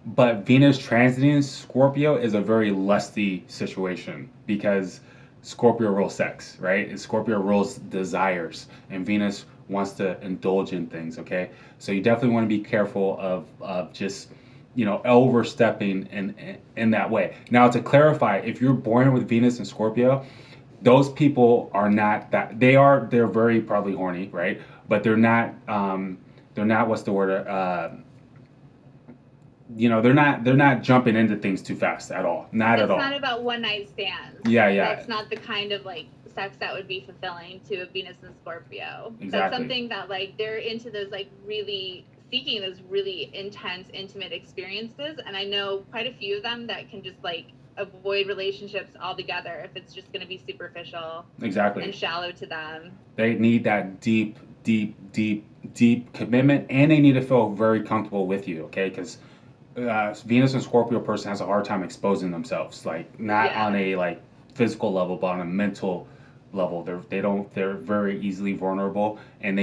but Venus transiting Scorpio is a very lusty situation, because Scorpio rules sex, right? And Scorpio rules desires, and Venus wants to indulge in things, okay? So you definitely want to be careful of just, overstepping in that way. Now, to clarify, if you're born with Venus and Scorpio, those people are not that, they're very probably horny, right? But they're not what's the word? They're not jumping into things too fast at all. Not at all. It's not about one night stands. Yeah. That's not the kind of like sex that would be fulfilling to a Venus and Scorpio. Exactly. That's something that like they're into, those like really seeking those really intense, intimate experiences. And I know quite a few of them that can just like avoid relationships altogether if it's just going to be superficial. Exactly. And shallow to them. They need that deep commitment, and they need to feel very comfortable with you, okay? Because Venus and Scorpio person has a hard time exposing themselves, like not on a like physical level, but on a mental level. They're very easily vulnerable, and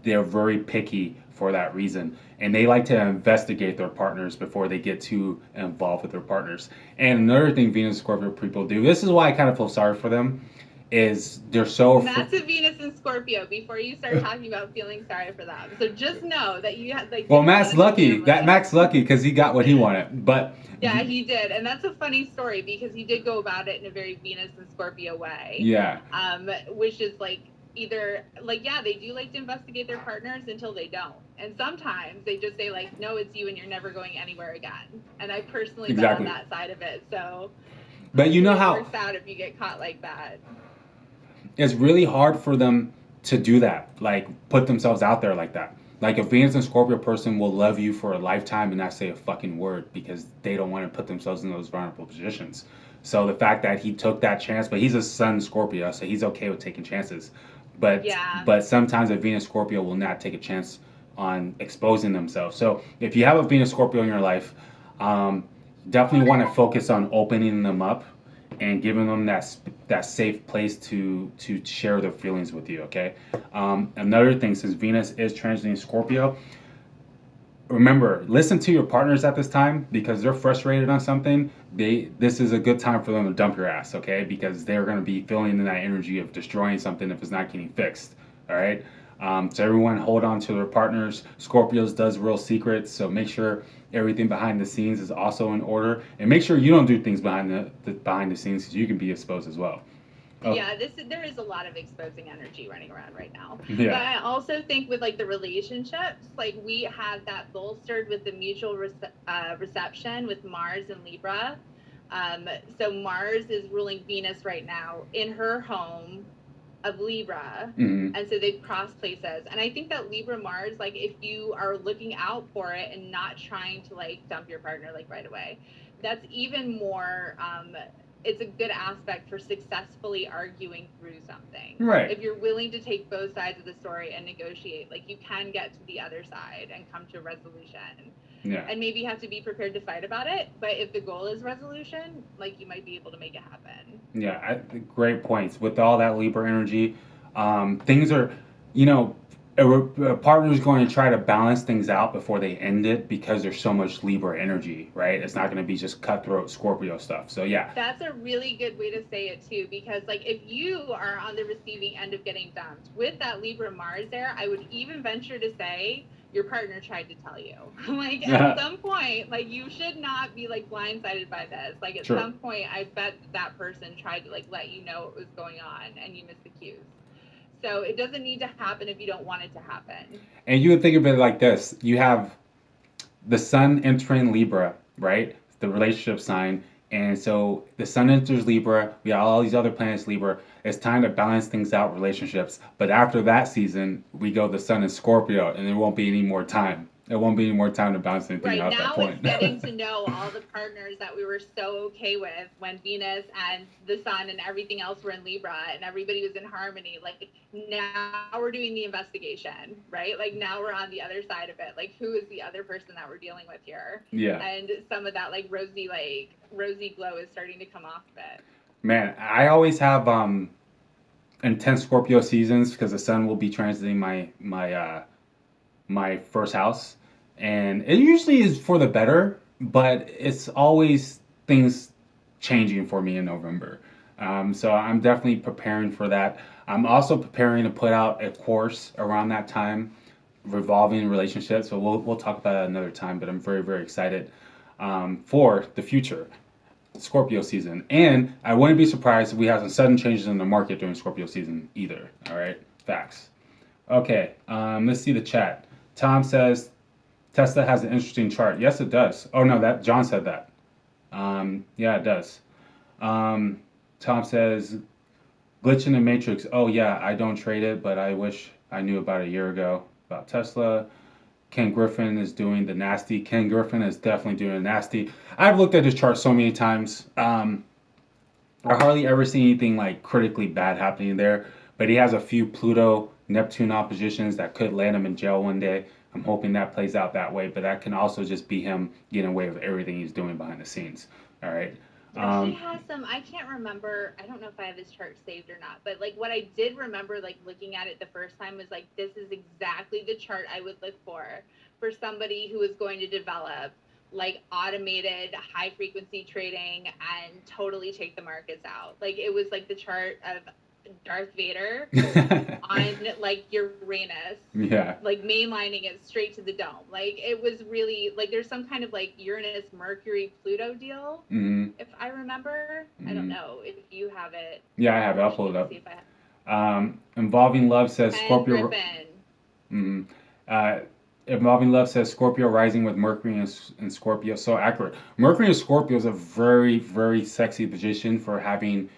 they're very picky for that reason. And they like to investigate their partners before they get too involved with their partners. And another thing Venus and Scorpio people do, this is why I kind of feel sorry for them, is they're so... Massive Venus and Scorpio before you start talking about feeling sorry for them. So just know that you have like... Well, Matt's lucky. Mac's lucky because he got what he wanted. But yeah, he did. And that's a funny story because he did go about it in a very Venus and Scorpio way. Yeah. Which is like either like, yeah, they do like to investigate their partners until they don't. And sometimes they just say like, no, it's you and you're never going anywhere again. And I personally been on that side of it. So but you know how it works out if you get caught like that. It's really hard for them to do that, like put themselves out there like that. Like a Venus and Scorpio person will love you for a lifetime and not say a fucking word because they don't want to put themselves in those vulnerable positions. So the fact that he took that chance, but he's a Sun Scorpio, so he's okay with taking chances. But sometimes a Venus Scorpio will not take a chance on exposing themselves. So if you have a Venus Scorpio in your life, definitely want to focus on opening them up and giving them that safe place to share their feelings with you, okay? Another thing, since Venus is transiting Scorpio, remember, listen to your partners at this time because they're frustrated on something. This is a good time for them to dump your ass, okay? Because they're going to be feeling in that energy of destroying something if it's not getting fixed, all right? So everyone hold on to their partners. Scorpios does real secrets, so make sure everything behind the scenes is also in order, and make sure you don't do things behind the scenes because you can be exposed as well. Yeah, there is a lot of exposing energy running around right now. Yeah. But I also think with like the relationships, like we have that bolstered with the mutual reception with Mars and Libra. So Mars is ruling Venus right now in her home of Libra, and so they've crossed places. And I think that Libra Mars, like if you are looking out for it and not trying to like dump your partner like right away, that's even more it's a good aspect for successfully arguing through something. Right. If you're willing to take both sides of the story and negotiate, like you can get to the other side and come to a resolution. Yeah. And maybe you have to be prepared to fight about it, but if the goal is resolution, like you might be able to make it happen. Yeah, great points. With all that Libra energy, things are, a partner is going to try to balance things out before they end it because there's so much Libra energy, right? It's not going to be just cutthroat Scorpio stuff. So yeah. That's a really good way to say it too, because like if you are on the receiving end of getting dumped with that Libra Mars there, I would even venture to say your partner tried to tell you. Like at some point, like you should not be like blindsided by this. Like at some point, I bet that person tried to like let you know what was going on and you missed the cues. So it doesn't need to happen if you don't want it to happen. And you would think of it like this. You have the sun entering Libra, right? The relationship sign. And so the sun enters Libra. We have all these other planets Libra. It's time to balance things out, relationships. But after that season, we go the sun in Scorpio, and there won't be any more time. There won't be any more time to balance anything out at that point. Right now, it's getting to know all the partners that we were so okay with when Venus and the sun and everything else were in Libra and everybody was in harmony. Like now we're doing the investigation, right? Like now we're on the other side of it. Like who is the other person that we're dealing with here? Yeah. And some of that like rosy glow is starting to come off of it. Man, I always have intense Scorpio seasons because the sun will be transiting my first house, and it usually is for the better, but it's always things changing for me in November. So I'm definitely preparing for that. I'm also preparing to put out a course around that time revolving relationships. So we'll talk about that another time, but I'm very, very excited for the future Scorpio season. And I wouldn't be surprised if we have some sudden changes in the market during Scorpio season either. All right, facts. Okay, let's see the chat. Tom says Tesla has an interesting chart. Yes, it does. Oh no, that John said that. Yeah, it does. Tom says glitch in the matrix. Oh yeah, I don't trade it, but I wish I knew about a year ago about Tesla. Ken Griffin is doing the nasty. Ken Griffin is definitely doing the nasty. I've looked at his chart so many times. I hardly ever see anything like critically bad happening there, but he has a few Pluto Neptune oppositions that could land him in jail one day. I'm hoping that plays out that way, but that can also just be him getting away with everything he's doing behind the scenes. All right. Yeah, he has some. I can't remember. I don't know if I have his chart saved or not. But like what I did remember, like looking at it the first time, was like this is exactly the chart I would look for somebody who is going to develop like automated high frequency trading and totally take the markets out. Like it was like the chart of Darth Vader on like Uranus, Yeah. like mainlining it straight to the dome. Like it was really like there's some kind of like Uranus, Mercury, Pluto deal. Mm-hmm. If I remember, I don't know if you have it. Yeah, I have it. I'll pull it up. Involving Love says Ken Scorpio. Griffin. Mm-hmm. Involving Love says Scorpio rising with Mercury and Scorpio. So accurate. Mercury and Scorpio is a very, very sexy position for having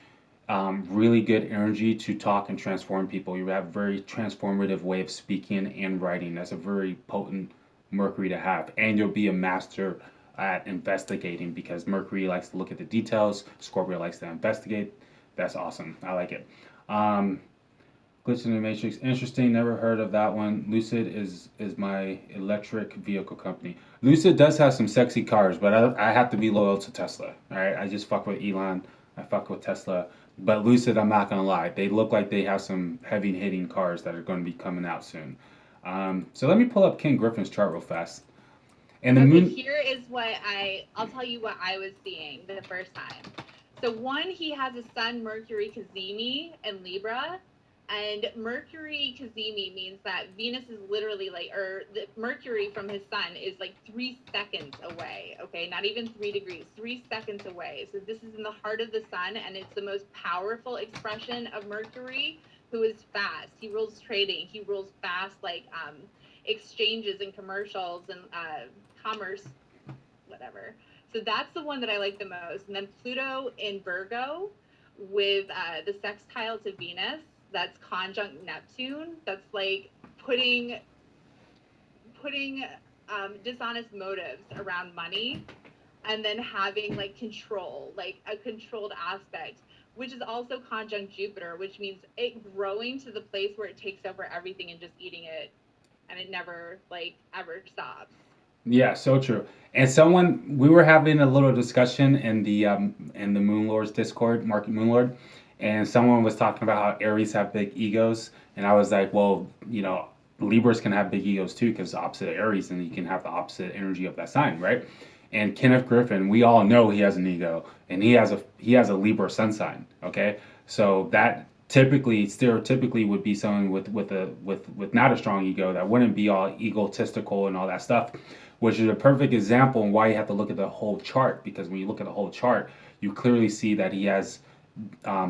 really good energy to talk and transform people. You have a very transformative way of speaking and writing. That's a very potent Mercury to have. And you'll be a master at investigating because Mercury likes to look at the details. Scorpio likes to investigate. That's awesome. I like it. Glitch in the Matrix. Interesting. Never heard of that one. Lucid is my electric vehicle company. Lucid does have some sexy cars, but I have to be loyal to Tesla. All right. I just fuck with Elon. I fuck with Tesla. But Lucid, I'm not gonna lie. They look like they have some heavy hitting cars that are going to be coming out soon. So let me pull up Ken Griffin's chart real fast. And the Okay, moon. here is what I'll tell you what I was seeing the first time. So one, he has a Sun Mercury Cazimi in Libra. And Mercury Cazimi means that Venus is literally like, or the Mercury from his sun is like 3 seconds away. Okay, not even 3 degrees, 3 seconds away. So this is in the heart of the sun, and it's the most powerful expression of Mercury, who is fast. He rules trading. He rules fast, like exchanges and commercials and commerce, whatever. So that's the one that I like the most. And then Pluto in Virgo with the sextile to Venus. That's conjunct Neptune. That's like putting dishonest motives around money, and then having like control, like a controlled aspect, which is also conjunct Jupiter, which means it growing to the place where it takes over everything and just eating it, and it never like ever stops. Yeah, so true. And we were having a little discussion in the Moon Lord's Discord, Market Moon Lord, and someone was talking about how Aries have big egos, and I was like, well, Libras can have big egos too, because opposite of Aries, and you can have the opposite energy of that sign, right? And Kenneth Griffin, we all know he has an ego, and he has a Libra sun sign. Okay, so that stereotypically would be someone with not a strong ego that wouldn't be all egotistical and all that stuff, which is a perfect example on why you have to look at the whole chart, because when you look at the whole chart, you clearly see that he has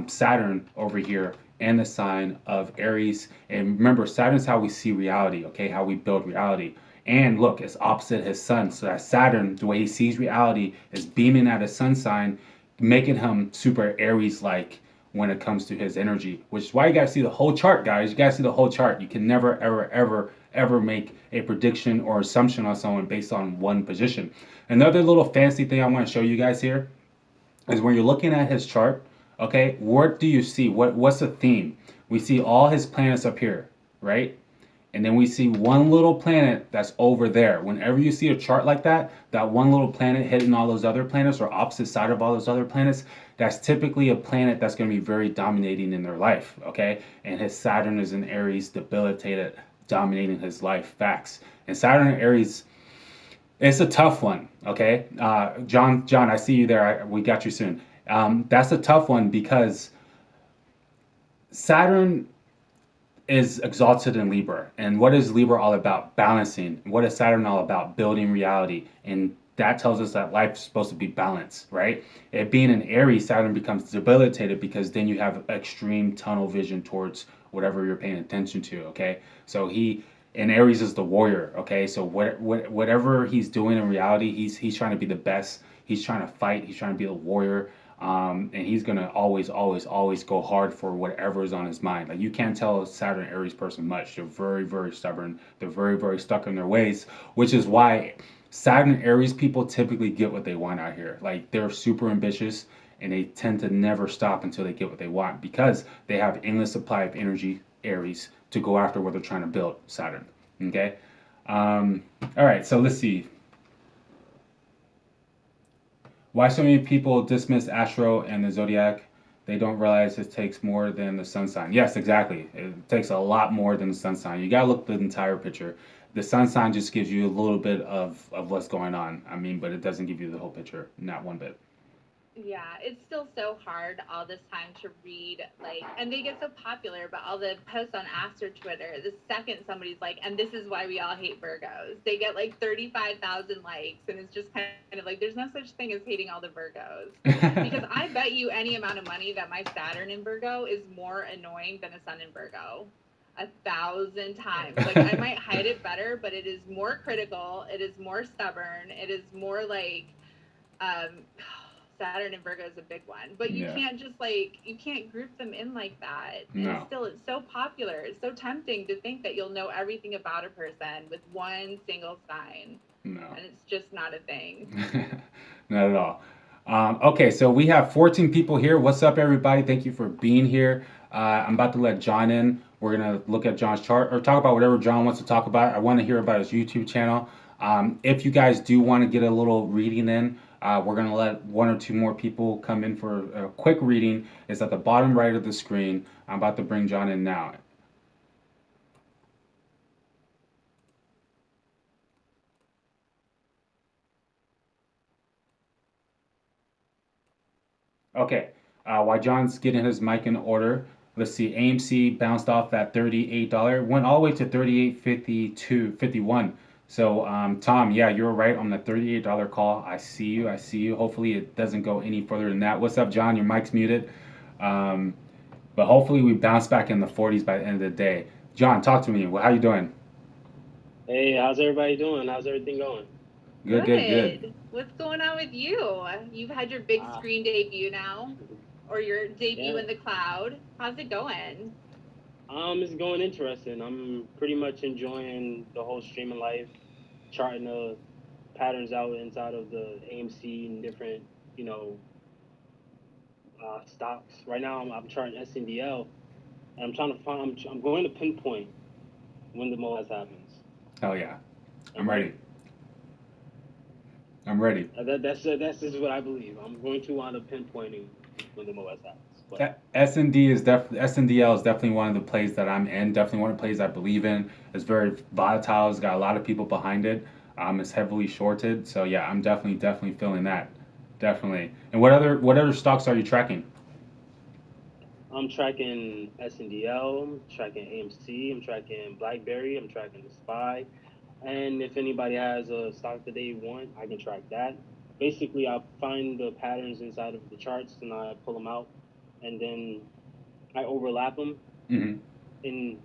Saturn over here and the sign of Aries. And remember, Saturn is how we see reality, okay? How we build reality. And look, it's opposite his sun. So that Saturn, the way he sees reality, is beaming at his sun sign, making him super Aries-like when it comes to his energy. Which is why you gotta see the whole chart, guys. You gotta see the whole chart. You can never, ever, ever, ever make a prediction or assumption on someone based on one position. Another little fancy thing I want to show you guys here is when you're looking at his chart, okay, what do you see? What's the theme? We see all his planets up here, right? And then we see one little planet that's over there. Whenever you see a chart like that, that one little planet hitting all those other planets or opposite side of all those other planets, that's typically a planet that's going to be very dominating in their life, okay? And his Saturn is in Aries, debilitated, dominating his life. Facts. And Saturn in Aries, it's a tough one, okay? John, I see you there. We got you soon. That's a tough one because Saturn is exalted in Libra. And what is Libra all about? Balancing. What is Saturn all about? Building reality. And that tells us that life is supposed to be balanced, right? It being in Aries, Saturn becomes debilitated because then you have extreme tunnel vision towards whatever you're paying attention to, okay? So and Aries is the warrior, okay? So whatever he's doing in reality, he's trying to be the best. He's trying to fight. He's trying to be the warrior. And he's gonna always, always, always go hard for whatever is on his mind. Like you can't tell a Saturn Aries person much. They're very, very stubborn. They're very, very stuck in their ways, which is why Saturn Aries people typically get what they want out here. Like they're super ambitious and they tend to never stop until they get what they want because they have endless supply of energy, Aries, to go after what they're trying to build, Saturn. Okay. All right. So let's see. Why so many people dismiss astro and the zodiac? They don't realize it takes more than the sun sign. Yes, exactly. It takes a lot more than the sun sign. You gotta look at the entire picture. The sun sign just gives you a little bit of what's going on. I mean, but it doesn't give you the whole picture. Not one bit. Yeah, it's still so hard all this time to read, like, and they get so popular, but all the posts on Aster Twitter, the second somebody's like, and this is why we all hate Virgos, they get like 35,000 likes, and it's just kind of like, there's no such thing as hating all the Virgos. Because I bet you any amount of money that my Saturn in Virgo is more annoying than a Sun in Virgo. 1,000 times. Like, I might hide it better, but it is more critical, it is more stubborn, it is more like, um, Saturn and Virgo is a big one, but you Yeah. can't just like you can't group them in like that. And No. it's so popular. It's so tempting to think that you'll know everything about a person with one single sign, No. and it's just not a thing. Not at all. Okay, so we have 14 people here. What's up, everybody? Thank you for being here. I'm about to let John in. We're going to look at John's chart or talk about whatever John wants to talk about. I want to hear about his YouTube channel. If you guys do want to get a little reading in, we're going to let one or two more people come in for a quick reading. It's at the bottom right of the screen. I'm about to bring John in now. Okay, while John's getting his mic in order, let's see. AMC bounced off that $38, went all the way to 38.52.51. So, Tom, yeah, you're right on the $38 call. I see you. I see you. Hopefully, it doesn't go any further than that. What's up, John? Your mic's muted. Um, but hopefully, we bounce back in the 40s by the end of the day. John, talk to me. Well, how you doing? Hey, how's everybody doing? How's everything going? Good, good, good. Good. What's going on with you? You've had your big Ah, screen debut now, or your debut yeah. in the cloud. How's it going? It's going interesting. I'm pretty much enjoying the whole streaming life, charting the patterns out inside of the AMC and different, you know, stocks. Right now, I'm charting SNDL, and I'm trying to find. I'm going to pinpoint when the most happens. Oh yeah, I'm And ready. I'm ready. that's just what I believe. I'm going to wind up pinpointing when the most happens. But SNDL is definitely one of the plays that I'm in. Definitely one of the plays I believe in. It's very volatile. It's got a lot of people behind it. It's heavily shorted. So yeah, I'm definitely feeling that. Definitely. And what other stocks are you tracking? I'm tracking SNDL, I'm tracking AMC, I'm tracking BlackBerry, I'm tracking the SPY, and if anybody has a stock that they want, I can track that. Basically, I find the patterns inside of the charts and I pull them out, and then I overlap them, Hmm. and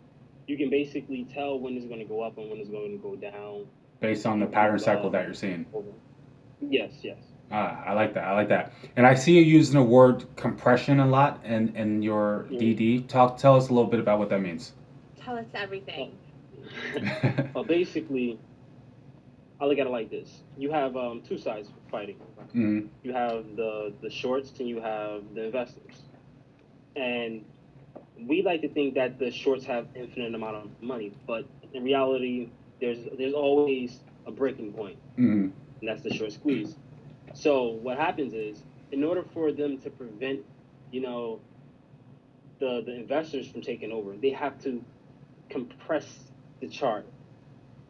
you can basically tell when it's going to go up and when it's going to go down Based if on the you pattern keep cycle that you're seeing. over. Yes, yes. I like that. I like that. And I see you using the word compression a lot in your Mhm. DD. Tell us a little bit about what that means. Tell us Well, everything. well, basically, I look at it like this: you have two sides fighting. Hmm. You have the shorts and you have the investors. And we like to think that the shorts have infinite amount of money, but in reality, there's always a breaking point, Hmm. and that's the short squeeze. So what happens is, in order for them to prevent, you know, the investors from taking over, they have to compress the chart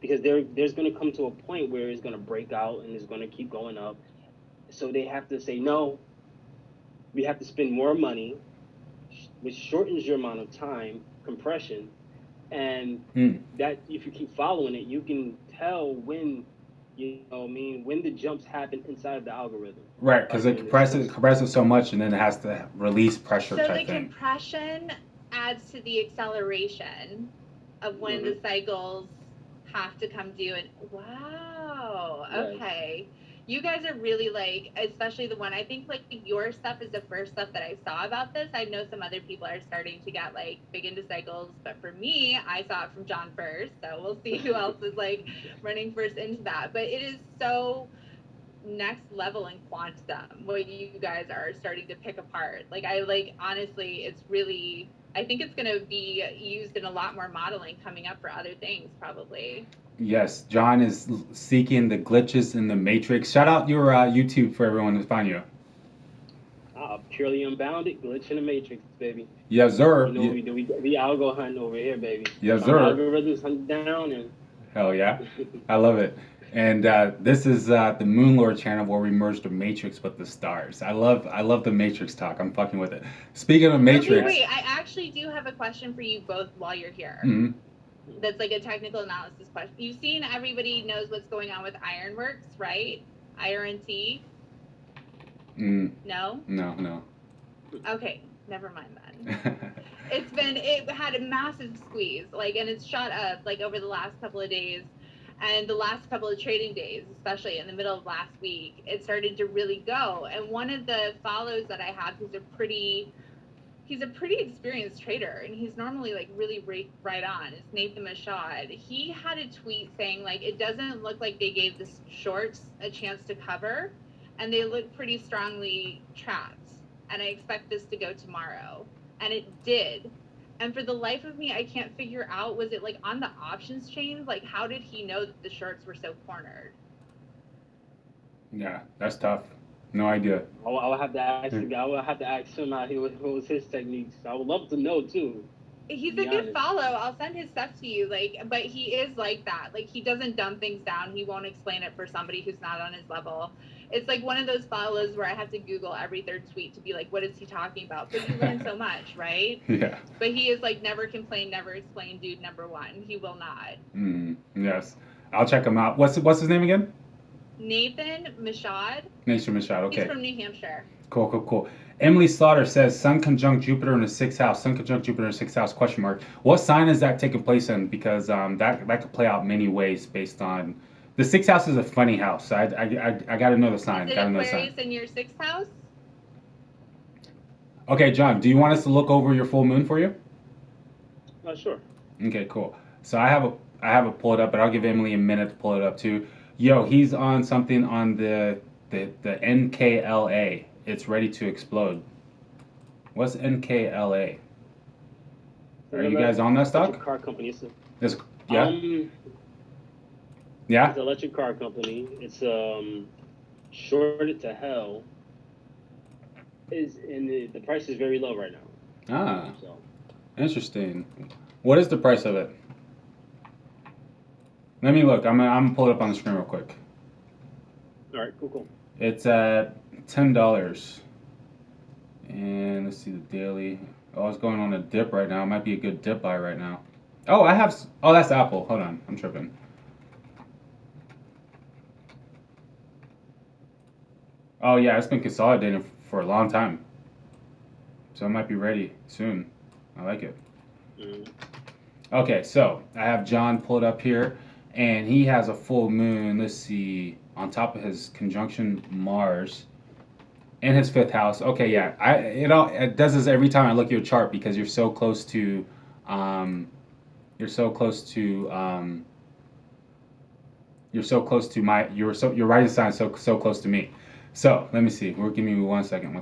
because there's going to come to a point where it's going to break out and it's going to keep going up. So they have to say no. We have to spend more money, which shortens your amount of time compression, and Mm. that if you keep following it, you can tell when when the jumps happen inside of the algorithm, Right, because like it when it's compresses so much, and then it has to release pressure So the type thing. compression adds to the acceleration of when hmm the cycles have to come due. And wow, yes. okay. You guys are really like, especially the one, I think like your stuff is the first stuff that I saw about this. I know some other people are starting to get like big into cycles, but for me, I saw it from John first. So we'll see who else is like running first into that. But it is so next level in quantum what you guys are starting to pick apart. Like, I like, honestly, it's really, I think it's going to be used in a lot more modeling coming up for other things probably. Yes, John is seeking the glitches in the matrix. Shout out your YouTube for everyone to find you. Purely unbounded, glitch in the matrix, baby. Yes, sir. You know what we do? We algo hunting over here, baby. Yes, Find sir. algorithms hunt down and. Hell yeah, I love it. And this is the Moon Lord channel where we merge the matrix with the stars. I love the matrix talk. I'm fucking with it. Speaking of matrix. Okay, wait. I actually do have a question for you both while you're here. Mhm. That's like a technical analysis question. You've seen everybody knows what's going on with ironworks, right? IRNT? No? No. Okay, never mind then. It had a massive squeeze, like, and it's shot up like over the last couple of days, and the last couple of trading days, especially in the middle of last week, it started to really go. And one of the follows that I have, he's a pretty experienced trader, and he's normally like really right on. It's Nathan Mashad. He had a tweet saying like it doesn't look like they gave the shorts a chance to cover, and they look pretty strongly trapped. And I expect this to go tomorrow, and it did. And for the life of me, I can't figure out, was it like on the options chain? Like, how did he know that the shorts were so cornered? Yeah, that's tough. No idea. I will have to ask the guy. I will have to ask him out here what was his techniques. I would love to know too. He's a good follow. I'll send his stuff to you. Like, but he is like that. Like, he doesn't dumb things down. He won't explain it for somebody who's not on his level. It's like one of those follows where I have to Google every third tweet to be like, what is he talking about? But you learn so much, right? Yeah. But he is like never complain, never explain, dude number one. He will not. Yes. I'll check him out. What's his name again? Nathan Mashad. Nathan Mashad, okay. He's from New Hampshire. Cool. Emily Slaughter says, Sun conjunct Jupiter in the 6th house. Sun conjunct Jupiter in the 6th house, question mark. What sign is that taking place in? Because that could play out many ways based on... The 6th house is a funny house. I got to know the sign. Is it Aquarius in your 6th house? Okay, John, do you want us to look over your full moon for you? Sure. Okay, cool. So I have it pulled up, but I'll give Emily a minute to pull it up too. Yo, he's on something on the NKLA. It's ready to explode. What's NKLA? Are you guys on that stock? Car company. Yeah. Yeah. It's an electric car company. It's shorted to hell. The price is very low right now. So. Interesting. What is the price of it? Let me look. I'm gonna pull it up on the screen real quick. All right, cool. It's at $10. And let's see the daily. Oh, it's going on a dip right now. It might be a good dip buy right now. Oh, that's Apple. Hold on. I'm tripping. Oh, yeah, it's been consolidating for a long time. So it might be ready soon. I like it. Okay, so I have John pulled up here, and he has a full moon, let's see, on top of his conjunction Mars in his 5th house. Okay, yeah, it does this every time I look at your chart because you're so close to your rising sign so close to me. So let me see. Give me 1 second.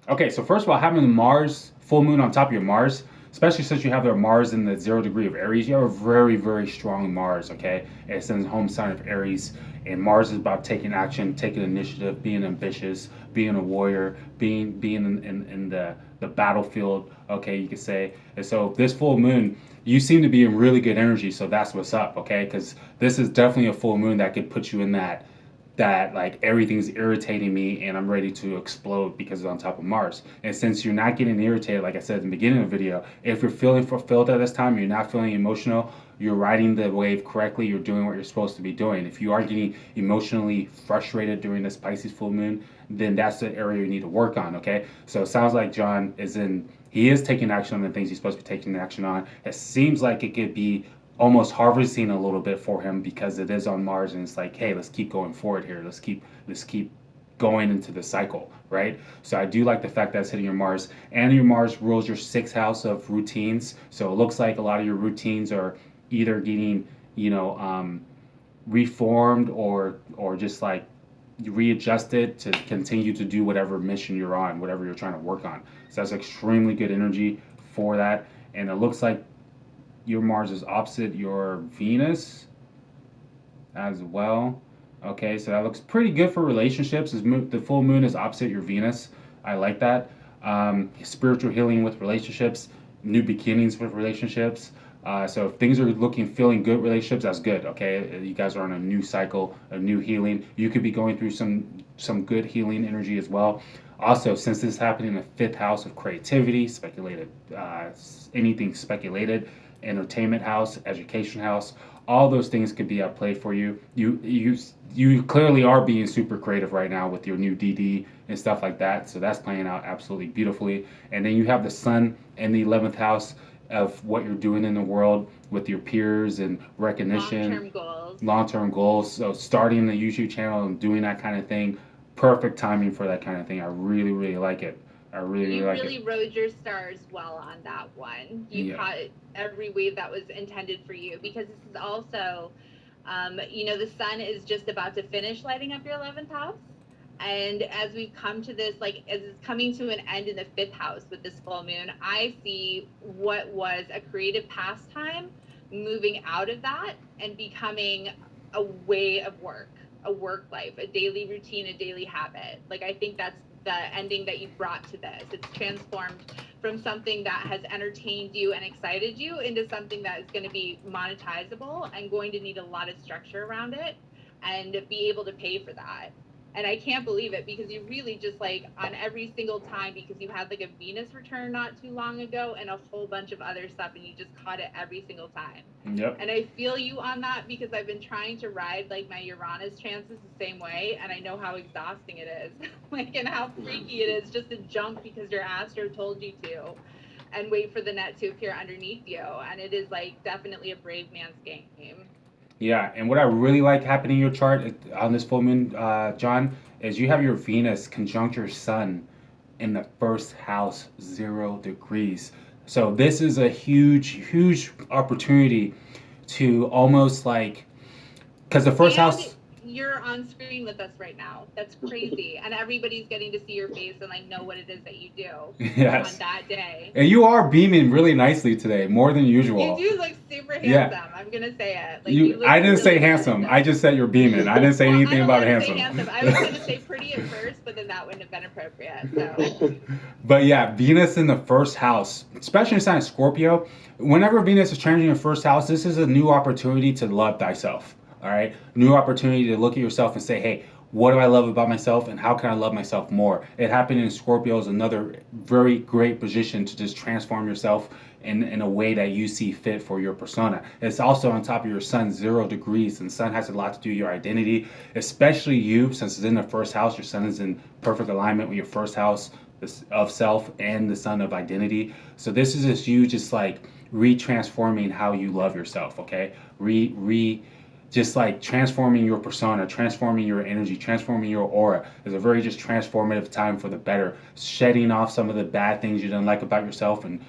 Okay, so first of all, having the Mars full moon on top of your Mars, especially since you have their Mars in the 0 degree of Aries, you have a very, very strong Mars, okay? It's in the home sign of Aries, and Mars is about taking action, taking initiative, being ambitious, being a warrior, being in the battlefield, okay, you could say. And so this full moon, you seem to be in really good energy, so that's what's up, okay? Because this is definitely a full moon that could put you in that like everything's irritating me and I'm ready to explode because it's on top of Mars. And since you're not getting irritated, like I said at the beginning of the video, if you're feeling fulfilled at this time, you're not feeling emotional, you're riding the wave correctly, you're doing what you're supposed to be doing. If you are getting emotionally frustrated during this Pisces full moon, then that's the area you need to work on, okay? So it sounds like John he is taking action on the things he's supposed to be taking action on. It seems like it could be almost harvesting a little bit for him because it is on Mars, and it's like, hey, let's keep going forward here. Let's keep going into the cycle, right? So I do like the fact that it's hitting your Mars, and your Mars rules your 6th house of routines. So it looks like a lot of your routines are either getting, reformed or just like readjusted to continue to do whatever mission you're on, whatever you're trying to work on. So that's extremely good energy for that. And it looks like your Mars is opposite your Venus as well. Okay, so that looks pretty good for relationships. The full moon is opposite your Venus. I like that. Spiritual healing with relationships, new beginnings with relationships. So if things are feeling good relationships, that's good. Okay, you guys are on a new cycle, a new healing. You could be going through some good healing energy as well. Also, since this is happening in the fifth house of creativity, speculated, anything speculated, entertainment house, education house, all those things could be at play for you. You clearly are being super creative right now with your new DD and stuff like that. So that's playing out absolutely beautifully. And then you have the sun in the 11th house of what you're doing in the world with your peers and recognition, long-term goals. So starting the YouTube channel and doing that kind of thing, perfect timing for that kind of thing. I really, really like it. I really like it. You really rode your stars well on that one. You caught every wave that was intended for you, because this is also, the sun is just about to finish lighting up your 11th house. And as we've come to this, like, as it's coming to an end in the 5th house with this full moon, I see what was a creative pastime moving out of that and becoming a way of work, a work life, a daily routine, a daily habit. Like, I think that's the ending that you brought to this. It's transformed from something that has entertained you and excited you into something that is going to be monetizable and going to need a lot of structure around it and be able to pay for that. And I can't believe it, because you really just, like, on every single time, because you had like a Venus return not too long ago and a whole bunch of other stuff, and you just caught it every single time. Yep. And I feel you on that, because I've been trying to ride like my Uranus chances the same way, and I know how exhausting it is, like, and how freaky it is just to jump because your astro told you to, and wait for the net to appear underneath you. And it is, like, definitely a brave man's game. Yeah, and what I really like happening in your chart on this full moon, John, is you have your Venus conjunct your Sun in the first house, 0 degrees. So this is a huge, huge opportunity to almost like, because the first house. You're on screen with us right now. That's crazy. And everybody's getting to see your face and, like, know what it is that you do Yes. on that day. And you are beaming really nicely today, more than usual. You do look super handsome. I'm going to say it. Like, you I didn't say handsome. I just said you're beaming. I didn't say anything about handsome. I was going to say pretty at first, but then that wouldn't have been appropriate. So. But yeah, Venus in the first house, especially in sign of Scorpio, whenever Venus is changing your first house, this is a new opportunity to love thyself. All right, new opportunity to look at yourself and say, hey, what do I love about myself, and how can I love myself more? It happened in Scorpio is another very great position to just transform yourself in a way that you see fit for your persona. It's also on top of your Sun, 0 degrees, and Sun has a lot to do with your identity, especially you, since it's in the first house. Your Sun is in perfect alignment with your first house of self and the Sun of identity. So this is just you just like retransforming how you love yourself, okay? Just like transforming your persona, transforming your energy, transforming your aura. It's a very just transformative time for the better, shedding off some of the bad things you didn't like about yourself and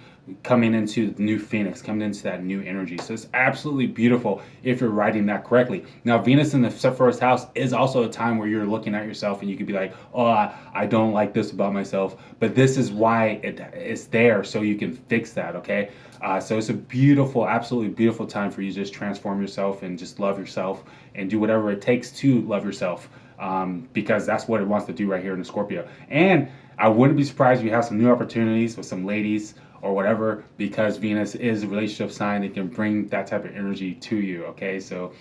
coming into the new Phoenix, coming into that new energy. So it's absolutely beautiful if you're writing that correctly. Now, Venus in the first house is also a time where you're looking at yourself and you could be like, oh, I don't like this about myself, but this is why it's there, so you can fix that, okay? So it's a beautiful, absolutely beautiful time for you to just transform yourself and just love yourself and do whatever it takes to love yourself, because that's what it wants to do right here in the Scorpio. And I wouldn't be surprised if you have some new opportunities with some ladies or whatever, because Venus is a relationship sign that can bring that type of energy to you, okay? So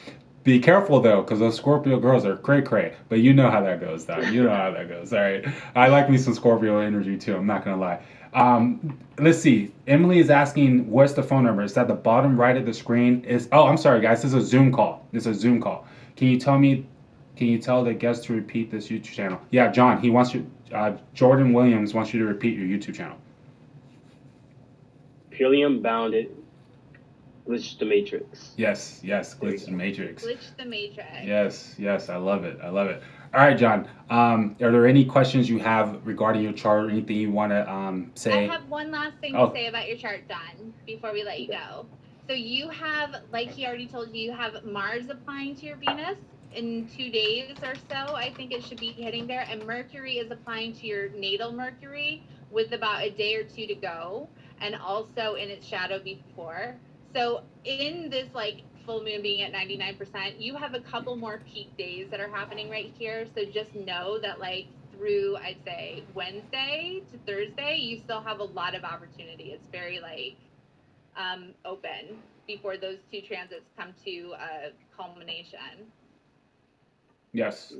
be careful though, because those Scorpio girls are cray-cray, but you know how that goes, Don. You know how that goes, all right? I like me some Scorpio energy too, I'm not gonna lie. Let's see. Emily is asking, what's the phone number? It's at the bottom right of the screen. I'm sorry, guys. This is a Zoom call. Can you tell the guest to repeat this YouTube channel? Yeah, John, he wants you, Jordan Williams wants you to repeat your YouTube channel. Helium bounded. Glitch the Matrix. Yes, Glitch the Matrix. Glitch the Matrix. Yes, I love it. All right, John. Are there any questions you have regarding your chart or anything you want to say? I have one last thing to say about your chart, Don, before we let you go. So you have, like he already told you, you have Mars applying to your Venus in 2 days or so. I think it should be hitting there. And Mercury is applying to your natal Mercury with about a day or two to go. and also in its shadow before. So in this like full moon being at 99%, you have a couple more peak days that are happening right here. So just know that like through I'd say Wednesday to Thursday, you still have a lot of opportunity. It's very like open before those two transits come to a culmination. Yes,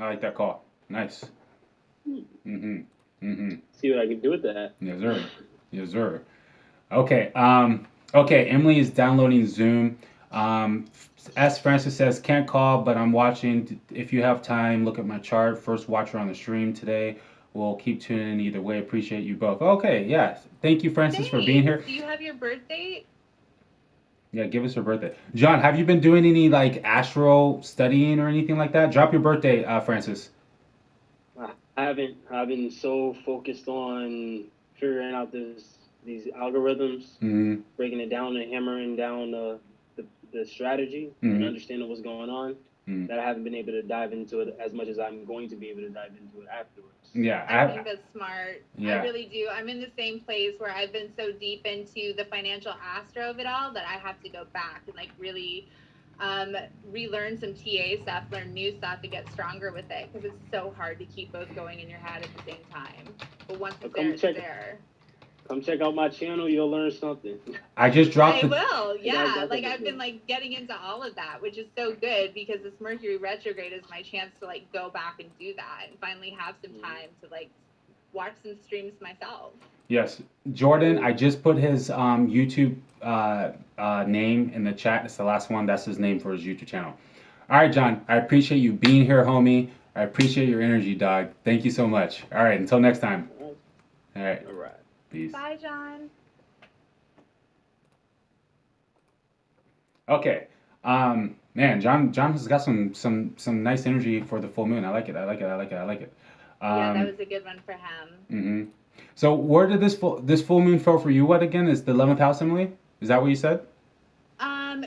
I like that call. Nice. Mm-hmm. Mm-hmm. See what I can do with that. Yes, sir. Yes, sir. Okay. Okay. Emily is downloading Zoom. As Francis says, can't call, but I'm watching. If you have time, look at my chart. First watcher on the stream today. We'll keep tuning in either way. Appreciate you both. Okay. Yes. Thank you, Francis, for being here. Do you have your birth date? Yeah, give us your birthday. John, have you been doing any like astro studying or anything like that? Drop your birthday, Francis. I haven't. I've been so focused on figuring out these algorithms, breaking it down and hammering down the strategy and understanding what's going on, that I haven't been able to dive into it as much as I'm going to be able to dive into it afterwards. Yeah, I think that's smart. Yeah. I really do. I'm in the same place where I've been so deep into the financial astro of it all that I have to go back and like really relearn some TA stuff, learn new stuff to get stronger with it, because it's so hard to keep both going in your head at the same time. But once it's there, it's there. Come check out my channel. You'll learn something. I just dropped. I will. Yeah, like I've been like getting into all of that, which is so good because this Mercury retrograde is my chance to like go back and do that and finally have some time to like watch some streams myself. Yes, Jordan. I just put his YouTube name in the chat. It's the last one. That's his name for his YouTube channel. All right, John. I appreciate you being here, homie. I appreciate your energy, dog. Thank you so much. All right, until next time. All right. All right. Peace. Bye, John. Okay. Man, John has got some nice energy for the full moon. I like it. Yeah, that was a good one for him. Mm-hmm. So where did this full moon fall for you? What again? Is the 11th house, Emily? Is that what you said?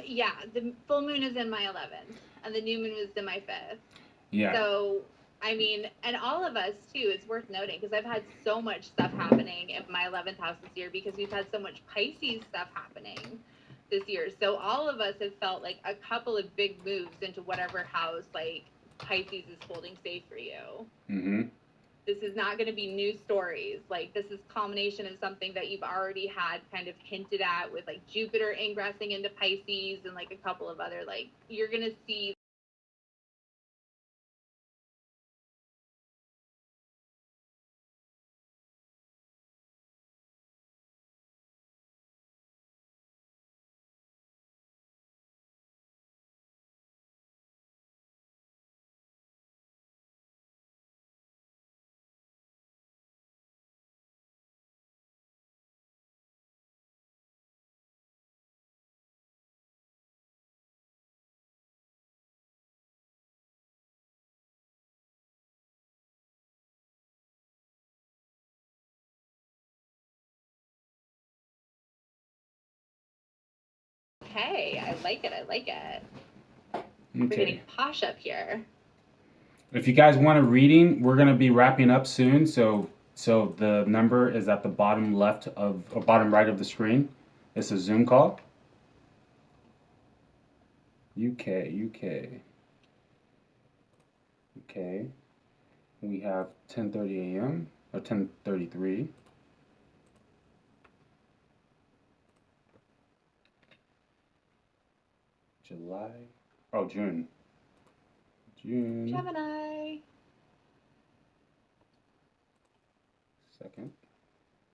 Yeah, the full moon is in my 11th, and the new moon was in my 5th. Yeah. So, I mean, and all of us too, it's worth noting, because I've had so much stuff happening in my 11th house this year, because we've had so much Pisces stuff happening this year. So all of us have felt like a couple of big moves into whatever house, like, Pisces is holding safe for you. Mm-hmm. This is not going to be new stories. Like, this is culmination of something that you've already had kind of hinted at with, like, Jupiter ingressing into Pisces and, like, a couple of other, like, you're going to see okay. I like it. Okay. We're getting posh up here. If you guys want a reading, we're gonna be wrapping up soon. So the number is at the bottom left of or bottom right of the screen. It's a Zoom call. UK. Okay. We have 10:30 a.m. or 10:33. July. Oh, June. Gemini. Second.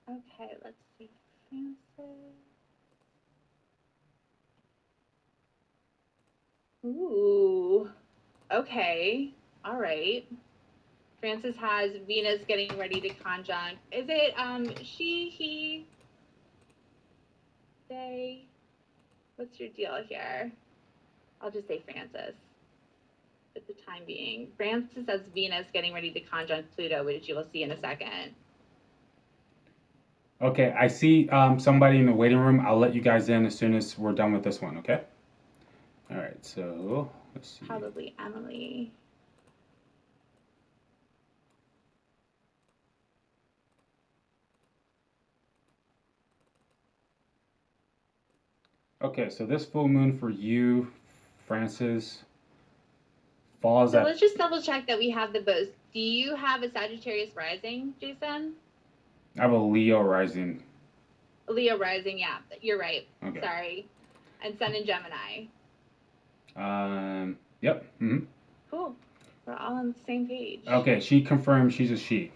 Okay, let's see. Francis. Ooh. Okay. All right. Francis has Venus getting ready to conjunct. Is it she, he, they? What's your deal here? I'll just say Francis for the time being. Francis has Venus getting ready to conjunct Pluto, which you will see in a second. Okay, I see somebody in the waiting room. I'll let you guys in as soon as we're done with this one, okay? All right, so let's see. Probably Emily. Okay, so this full moon for you, Francis, falls So at. let's just double check that we have the both. Do you have a Sagittarius rising, Jason? I have a Leo rising. Leo rising, yeah, you're right. Okay. Sorry. And Sun in Gemini. Yep. Mm-hmm. Cool. We're all on the same page. Okay, she confirmed she's a she.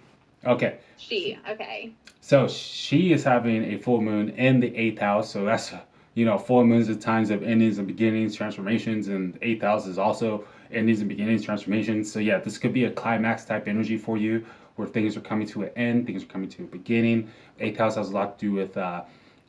Okay. She, okay. So she is having a full moon in the eighth house. So that's, full moons are times of endings and beginnings, transformations, and eighth house is also endings and beginnings, transformations. So yeah, this could be a climax type energy for you, where things are coming to an end, things are coming to a beginning. Eighth house has a lot to do with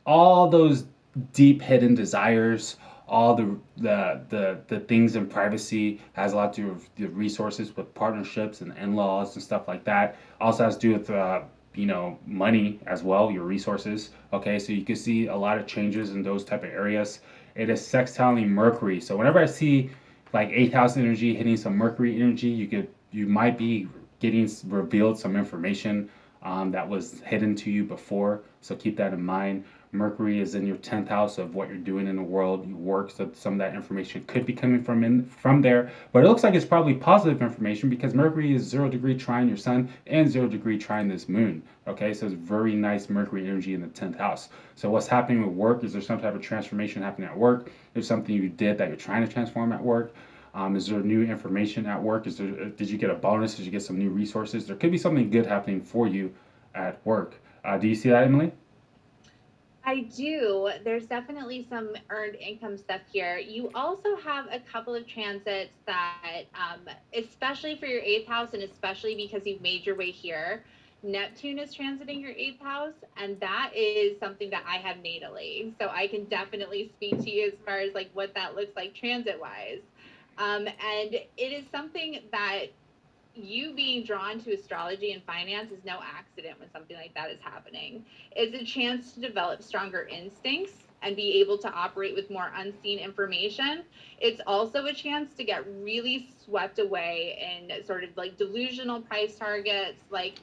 all those deep hidden desires, all the things in privacy, has a lot to do with the resources with partnerships and in-laws and stuff like that. Also has to do with money as well, your resources. Okay, so you can see a lot of changes in those type of areas. It is sextiling Mercury, so whenever I see like eighth house energy hitting some Mercury energy, you might be getting revealed some information that was hidden to you before. So keep that in mind. Mercury is in your 10th house of what you're doing in the world, your work. So some of that information could be coming from there. But it looks like it's probably positive information because Mercury is 0 degree trine your sun and 0 degree trine this moon. Okay, so it's very nice Mercury energy in the 10th house. So what's happening with work? Is there some type of transformation happening at work? There's something you did that you're trying to transform at work. Is there new information at work? Did you get a bonus? Did you get some new resources? There could be something good happening for you at work. Do you see that, Emily? I do. There's definitely some earned income stuff here. You also have a couple of transits that, especially for your eighth house, and especially because you've made your way here, Neptune is transiting your eighth house, and that is something that I have natally. So I can definitely speak to you as far as like what that looks like transit wise. And it is something that you being drawn to astrology and finance is no accident when something like that is happening. It's a chance to develop stronger instincts and be able to operate with more unseen information. It's also a chance to get really swept away in sort of like delusional price targets, like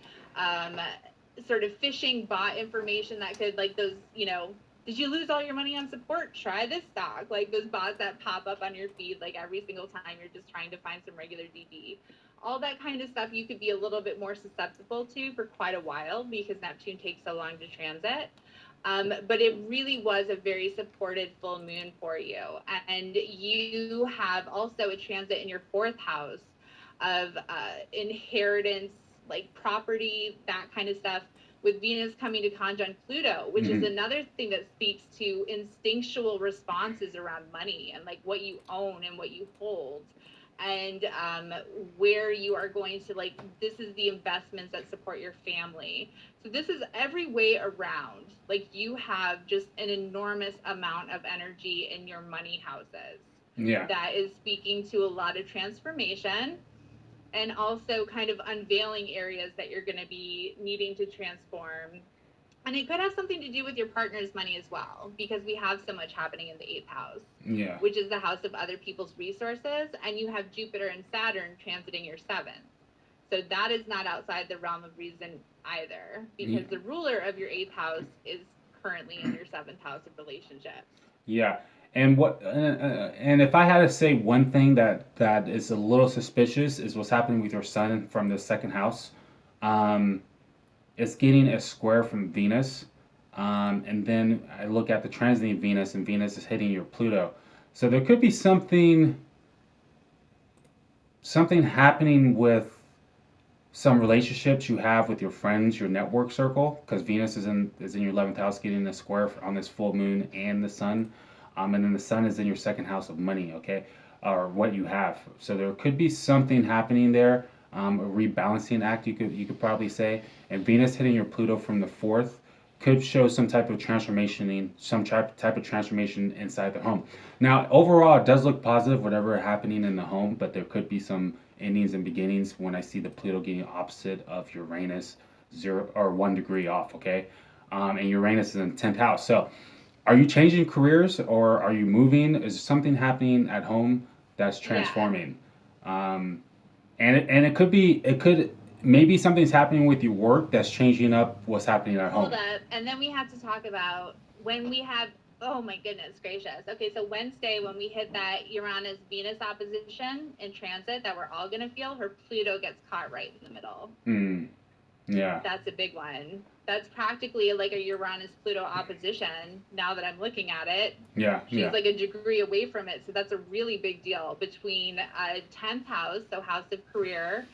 sort of phishing bot information that could, like those, did you lose all your money on support? Try this stock. Like those bots that pop up on your feed, like every single time you're just trying to find some regular DB. All that kind of stuff you could be a little bit more susceptible to for quite a while because Neptune takes so long to transit. But it really was a very supported full moon for you. And you have also a transit in your fourth house of inheritance, like property, that kind of stuff, with Venus coming to conjunct Pluto, which is another thing that speaks to instinctual responses around money and like what you own and what you hold. And where you are going to, like, this is the investments that support your family. So this is every way around. Like you have just an enormous amount of energy in your money houses. Yeah. That is speaking to a lot of transformation and also kind of unveiling areas that you're going to be needing to transform. And it could have something to do with your partner's money as well, because we have so much happening in the eighth house, which is the house of other people's resources. And you have Jupiter and Saturn transiting your seventh. So that is not outside the realm of reason either, because the ruler of your eighth house is currently in your seventh house of relationships. Yeah. And if I had to say one thing that is a little suspicious is what's happening with your sun from the second house. It's getting a square from Venus. And then I look at the transiting Venus, and Venus is hitting your Pluto. So there could be something happening with some relationships you have with your friends, your network circle, because Venus is in your 11th house, getting a square on this full moon and the sun. And then the sun is in your second house of money, okay, or what you have. So there could be something happening there. A rebalancing act, you could probably say. And Venus hitting your Pluto from the fourth could show some type of transformation, inside the home. Now, overall, it does look positive, whatever happening in the home, but there could be some endings and beginnings when I see the Pluto getting opposite of Uranus, 0 or 1 degree off, okay? And Uranus is in the 10th house. So, are you changing careers or are you moving? Is something happening at home that's transforming? And it could maybe something's happening with your work that's changing up what's happening at home. Hold up, and then we have to talk about when we have Oh my goodness gracious. Okay, so Wednesday when we hit that Uranus Venus opposition in transit that we're all gonna feel, her Pluto gets caught right in the middle. Yeah. That's a big one. That's practically like a Uranus Pluto opposition now that I'm looking at it. Yeah. She's like a degree away from it. So that's a really big deal between 10th house, so house of career,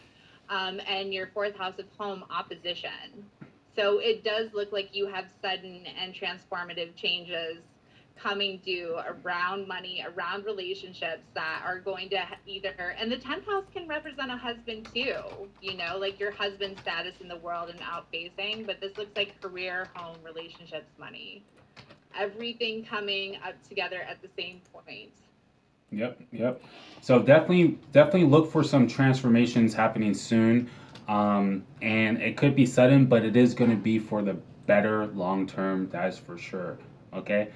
and your 4th house of home opposition. So it does look like you have sudden and transformative changes coming due around money, around relationships that are going to either, and the 10th house can represent a husband too, you know, like your husband's status in the world and out facing, but this looks like career, home, relationships, money, everything coming up together at the same point. Yep. So definitely look for some transformations happening soon, and it could be sudden, but it is going to be for the better long term. That is for sure. Okay.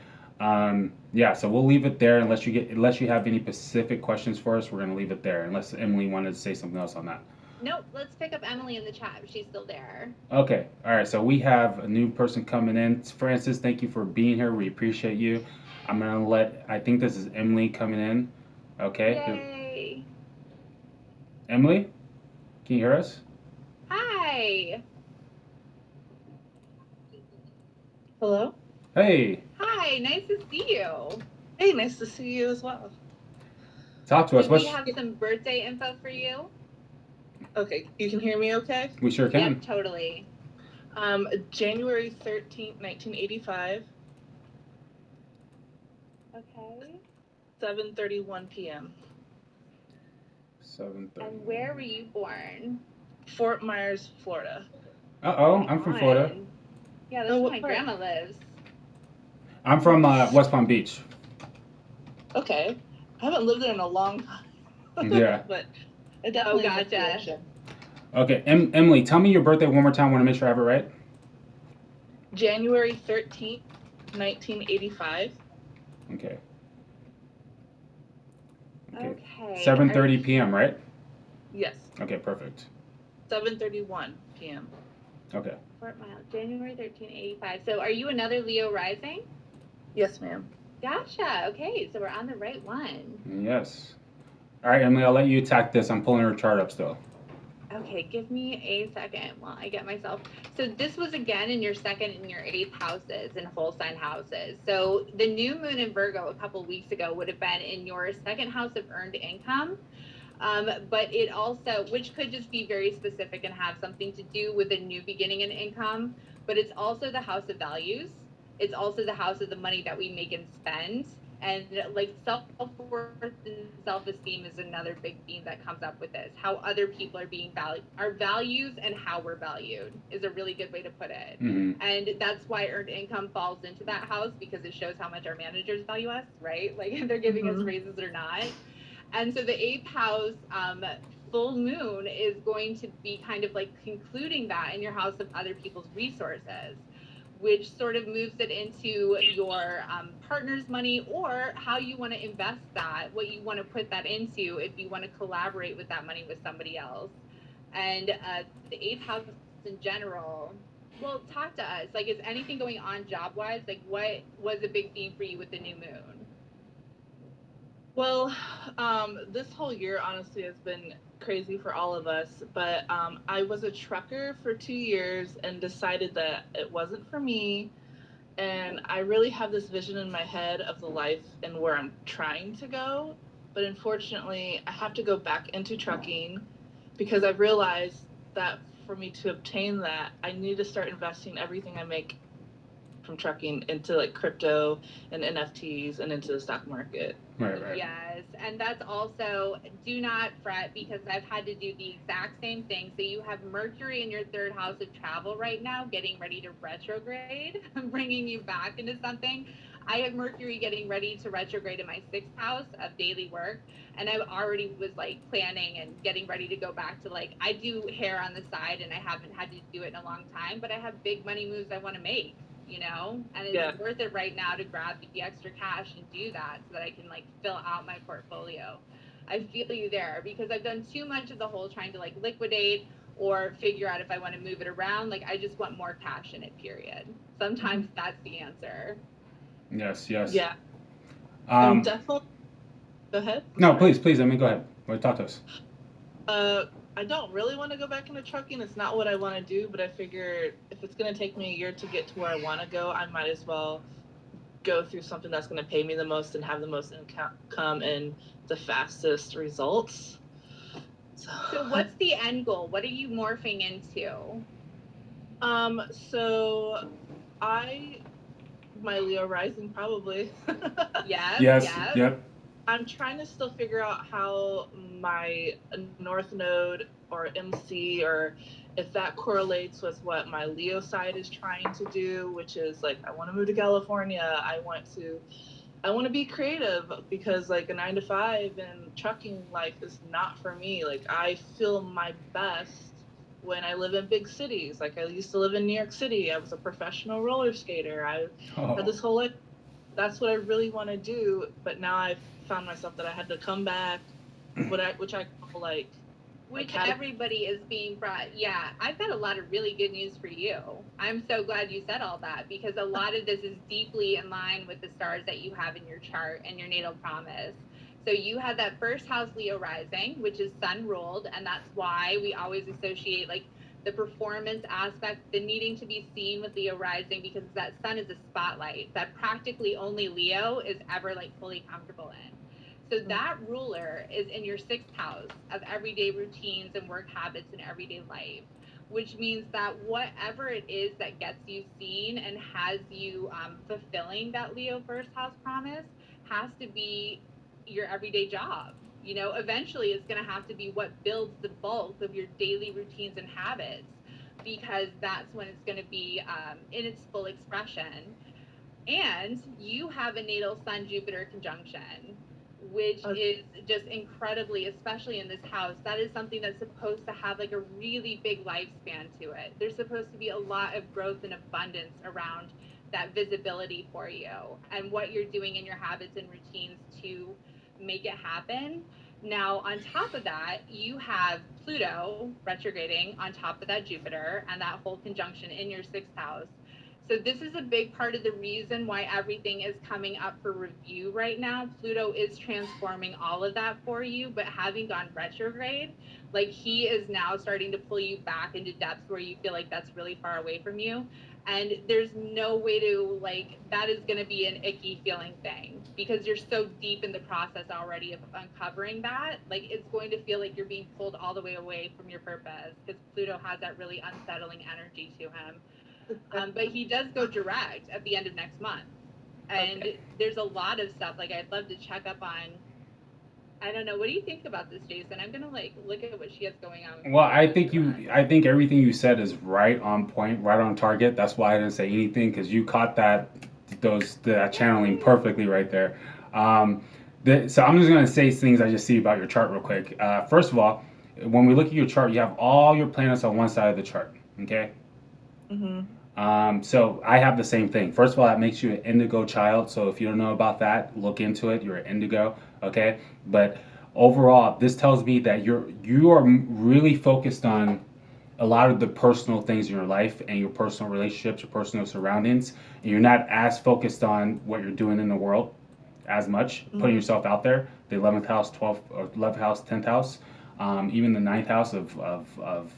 Yeah. So we'll leave it there unless you have any specific questions for us. We're going to leave it there unless Emily wanted to say something else on that. Nope, let's pick up Emily in the chat if she's still there. Okay. All right. So we have a new person coming in. Francis, thank you for being here. We appreciate you. I think this is Emily coming in. Okay. Yay. Emily, can you hear us? Hi. Hello? Hey. Hi, nice to see you. Hey, nice to see you as well. Talk to us. We have some birthday info for you. Okay, you can hear me okay? We sure can. Yep, totally. January 13th, 1985. Okay. 7:31 p.m. 7:30. And where were you born? Fort Myers, Florida. I'm from Florida. Yeah, that's where my grandma lives. I'm from West Palm Beach. Okay. I haven't lived there in a long time. Yeah. But I definitely gotcha. Okay, Emily, tell me your birthday one more time. I want to make sure I have it right. January 13th, 1985. Okay. 7:30 p.m., right? Yes. Okay, perfect. 7:31 p.m. Okay. Fort Miles, January 13th, 85. So are you another Leo rising? Yes, ma'am. Gotcha. Okay, so we're on the right one. Yes. All right, Emily, I'll let you attack this. I'm pulling her chart up still. Okay, give me a second while I get myself. So this was again in your 2nd and your 8th houses and whole sign houses. So the new moon in Virgo a couple weeks ago would have been in your 2nd house of earned income. But it also, which could just be very specific and have something to do with a new beginning in income, but it's also the house of values. It's also the house of the money that we make and spend. And like self-worth and self-esteem is another big theme that comes up with this. How other people are being valued, our values and how we're valued is a really good way to put it. Mm-hmm. And that's why earned income falls into that house, because it shows how much our managers value us, right? Like if they're giving us raises or not. And so the 8th house full moon is going to be kind of like concluding that in your house of other people's resources, which sort of moves it into your partner's money, or how you want to invest that, what you want to put that into if you want to collaborate with that money with somebody else. And the 8th house in general, well, talk to us. Like, is anything going on job-wise? Like, what was a big theme for you with the new moon? Well, this whole year honestly has been crazy for all of us, but I was a trucker for 2 years and decided that it wasn't for me. And I really have this vision in my head of the life and where I'm trying to go. But unfortunately, I have to go back into trucking because I've realized that for me to obtain that, I need to start investing everything I make from trucking into like crypto and NFTs and into the stock market. Right. Yes, and that's also, do not fret, because I've had to do the exact same thing. So you have Mercury in your 3rd house of travel right now, getting ready to retrograde, bringing you back into something. I have Mercury getting ready to retrograde in my 6th house of daily work, and I already was like planning and getting ready to go back to, like, I do hair on the side and I haven't had to do it in a long time, but I have big money moves I want to make, you know, and it's worth it right now to grab the extra cash and do that so that I can like fill out my portfolio. I feel you there, because I've done too much of the whole trying to like liquidate or figure out if I want to move it around. Like, I just want more cash in it, period. Sometimes that's the answer. Yes, yes. Yeah. I'm Um, definitely. Go ahead. I'm no, sorry. please. I mean, go ahead. Talk to us. I don't really want to go back into trucking. It's not what I want to do, but I figure if it's going to take me a year to get to where I want to go, I might as well go through something that's going to pay me the most and have the most income and the fastest results. So what's the end goal? What are you morphing into? So my Leo rising probably. Yes. Yep. I'm trying to still figure out how my North Node or MC, or if that correlates with what my Leo side is trying to do, which is like I want to move to California. I want to be creative, because like a 9 to 5 and trucking life is not for me. Like I feel my best when I live in big cities. Like I used to live in New York City. I was a professional roller skater. I had this whole life. That's what I really want to do. But now I've found myself that I had to come back, which I call like. Which everybody is being brought. Yeah, I've got a lot of really good news for you. I'm so glad you said all that, because a lot of this is deeply in line with the stars that you have in your chart and your natal promise. So you had that first house Leo rising, which is sun ruled, and that's why we always associate like the performance aspect, the needing to be seen with Leo rising, because that sun is a spotlight that practically only Leo is ever like fully comfortable in. So that ruler is in your 6th house of everyday routines and work habits in everyday life, which means that whatever it is that gets you seen and has you fulfilling that Leo first house promise has to be your everyday job. You know, eventually it's going to have to be what builds the bulk of your daily routines and habits, because that's when it's going to be in its full expression. And you have a natal Sun Jupiter conjunction, which is just incredibly, especially in this house, that is something that's supposed to have like a really big lifespan to it. There's supposed to be a lot of growth and abundance around that visibility for you and what you're doing in your habits and routines to make it happen. Now, on top of that, you have Pluto retrograding on top of that Jupiter and that whole conjunction in your 6th house. So this is a big part of the reason why everything is coming up for review right now. Pluto is transforming all of that for you, but having gone retrograde, like he is now starting to pull you back into depths where you feel like that's really far away from you. And there's no way to, like, that is going to be an icky feeling thing, because you're so deep in the process already of uncovering that. Like, it's going to feel like you're being pulled all the way away from your purpose, because Pluto has that really unsettling energy to him. But he does go direct at the end of next month. And there's a lot of stuff. Like, I'd love to check up on, I don't know. What do you think about this, Jason? I'm gonna like look at what she has going on. Well, I think everything you said is right on point, right on target. That's why I didn't say anything, because you caught that channeling perfectly right there. So I'm just gonna say things I just see about your chart real quick. First of all, when we look at your chart, you have all your planets on one side of the chart. Okay. So I have the same thing. First of all, that makes you an indigo child. So if you don't know about that, look into it. You're an indigo, okay? But overall, this tells me that you are really focused on a lot of the personal things in your life and your personal relationships, your personal surroundings, and you're not as focused on what you're doing in the world as much, putting yourself out there. The 11th house, 12th, or 11th house, 10th house, even the 9th house of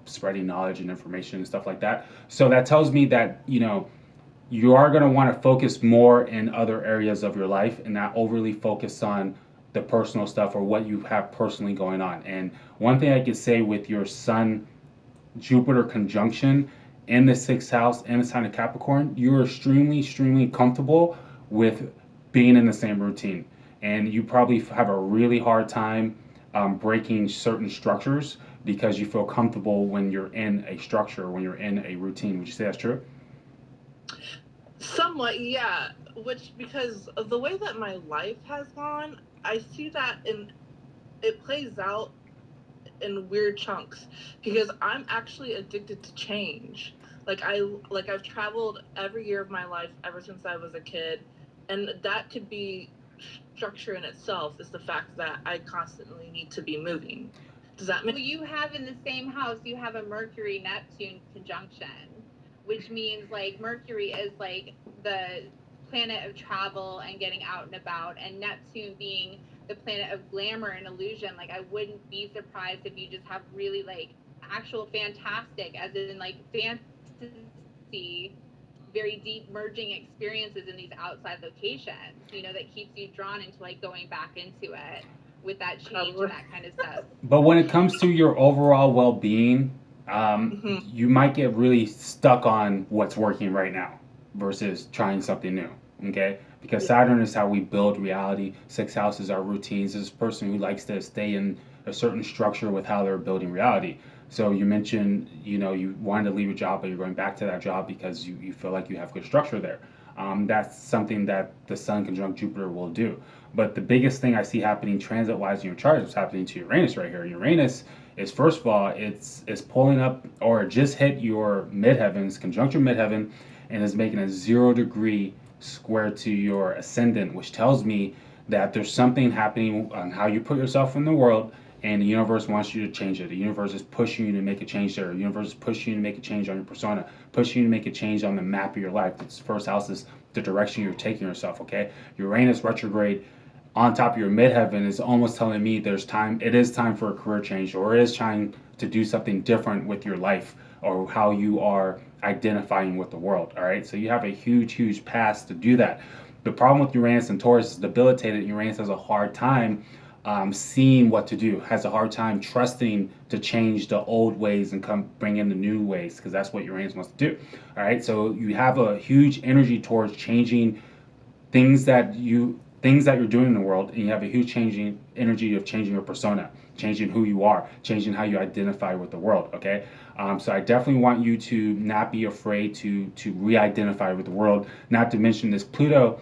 spreading knowledge and information and stuff like that. So that tells me that, you are going to want to focus more in other areas of your life and not overly focus on the personal stuff or what you have personally going on. And one thing I could say with your Sun Jupiter conjunction in the 6th house and the sign of Capricorn, you're extremely, extremely comfortable with being in the same routine. And you probably have a really hard time breaking certain structures, because you feel comfortable when you're in a structure, when you're in a routine. Would you say that's true? Somewhat, yeah. Which, because of the way that my life has gone, I see that it plays out in weird chunks, because I'm actually addicted to change. I've traveled every year of my life ever since I was a kid, and that could be structure in itself, is the fact that I constantly need to be moving. Does that make? Well, you have in the same house, you have a Mercury Neptune conjunction, which means like Mercury is like the planet of travel and getting out and about, and Neptune being the planet of glamour and illusion, like I wouldn't be surprised if you just have really like actual fantastic, as in like fantasy, very deep merging experiences in these outside locations, that keeps you drawn into like going back into it with that change and that kind of stuff. But when it comes to your overall well-being, Mm-hmm. you might get really stuck on what's working right now versus trying something new. Okay, because Saturn is how we build reality. Sixth house is our routines. This person who likes to stay in a certain structure with how they're building reality. So you mentioned, you wanted to leave a job, but you're going back to that job because you feel like you have good structure there. That's something that the Sun conjunct Jupiter will do. But the biggest thing I see happening transit-wise in your chart is happening to Uranus right here. Uranus is, first of all, it's pulling up, or just hit your midheavens, conjunct your midheaven, and is making a 0-degree square to your ascendant, which tells me that there's something happening on how you put yourself in the world, and the universe wants you to change it. The universe is pushing you to make a change there. The universe is pushing you to make a change on your persona, pushing you to make a change on the map of your life. This first house is the direction you're taking yourself, okay? Uranus retrograde on top of your midheaven is almost telling me it is time for a career change, or it is time to do something different with your life or how you are identifying with the world, all right? So you have a huge past to do that. The problem with Uranus and Taurus is debilitated. Uranus has a hard time seeing what to do, has a hard time trusting to change the old ways and bring in the new ways, because that's what Uranus wants to do. All right, so you have a huge energy towards changing things that you're doing in the world, and you have a huge changing energy of changing your persona, changing who you are, changing how you identify with the world. Okay, so I definitely want you to not be afraid to re-identify with the world. Not to mention this Pluto.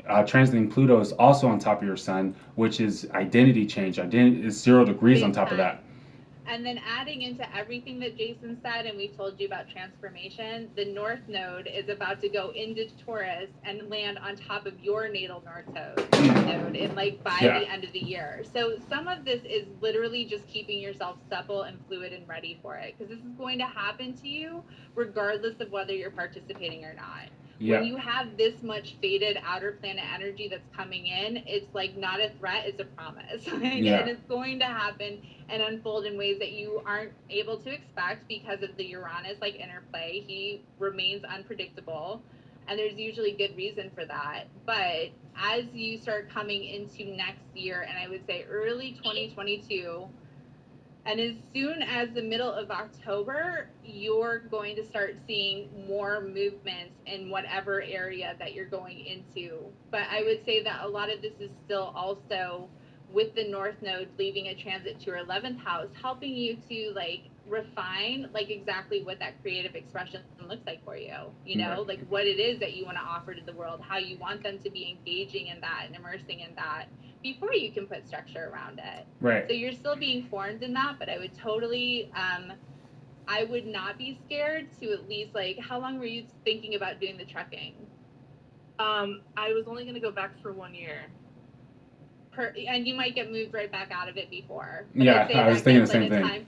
Transiting Pluto is also on top of your Sun, which is identity change. Identity is 0 degrees on top of that. And then adding into everything that Jason said, and we told you about transformation, the North Node is about to go into Taurus and land on top of your natal North Node in by the end of the year. So some of this is literally just keeping yourself supple and fluid and ready for it, because this is going to happen to you regardless of whether you're participating or not. Yeah. When you have this much faded outer planet energy that's coming in, it's like not a threat, it's a promise. And it's going to happen and unfold in ways that you aren't able to expect because of the Uranus interplay. He remains unpredictable, and there's usually good reason for that. But as you start coming into next year, and I would say early 2022, and as soon as the middle of October, you're going to start seeing more movements in whatever area that you're going into. But I would say that a lot of this is still also with the North Node leaving a transit to your 11th house, helping you to refine exactly what that creative expression looks like for you, what it is that you want to offer to the world, how you want them to be engaging in that and immersing in that before you can put structure around it. Right. So you're still being formed in that, but I would totally, I would not be scared to at least how long were you thinking about doing the trucking? I was only going to go back for 1 year. And you might get moved right back out of it before. But I was thinking the same thing.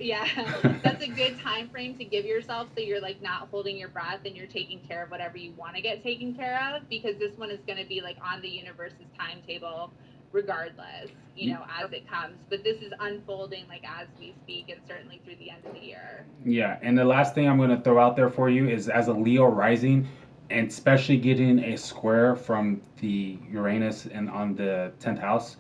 That's a good time frame to give yourself, so you're not holding your breath and you're taking care of whatever you want to get taken care of, because this one is going to be on the universe's timetable regardless, as it comes. But this is unfolding as we speak, and certainly through the end of the year. Yeah, and the last thing I'm going to throw out there for you is, as a Leo rising, and especially getting a square from the Uranus and on the 10th house,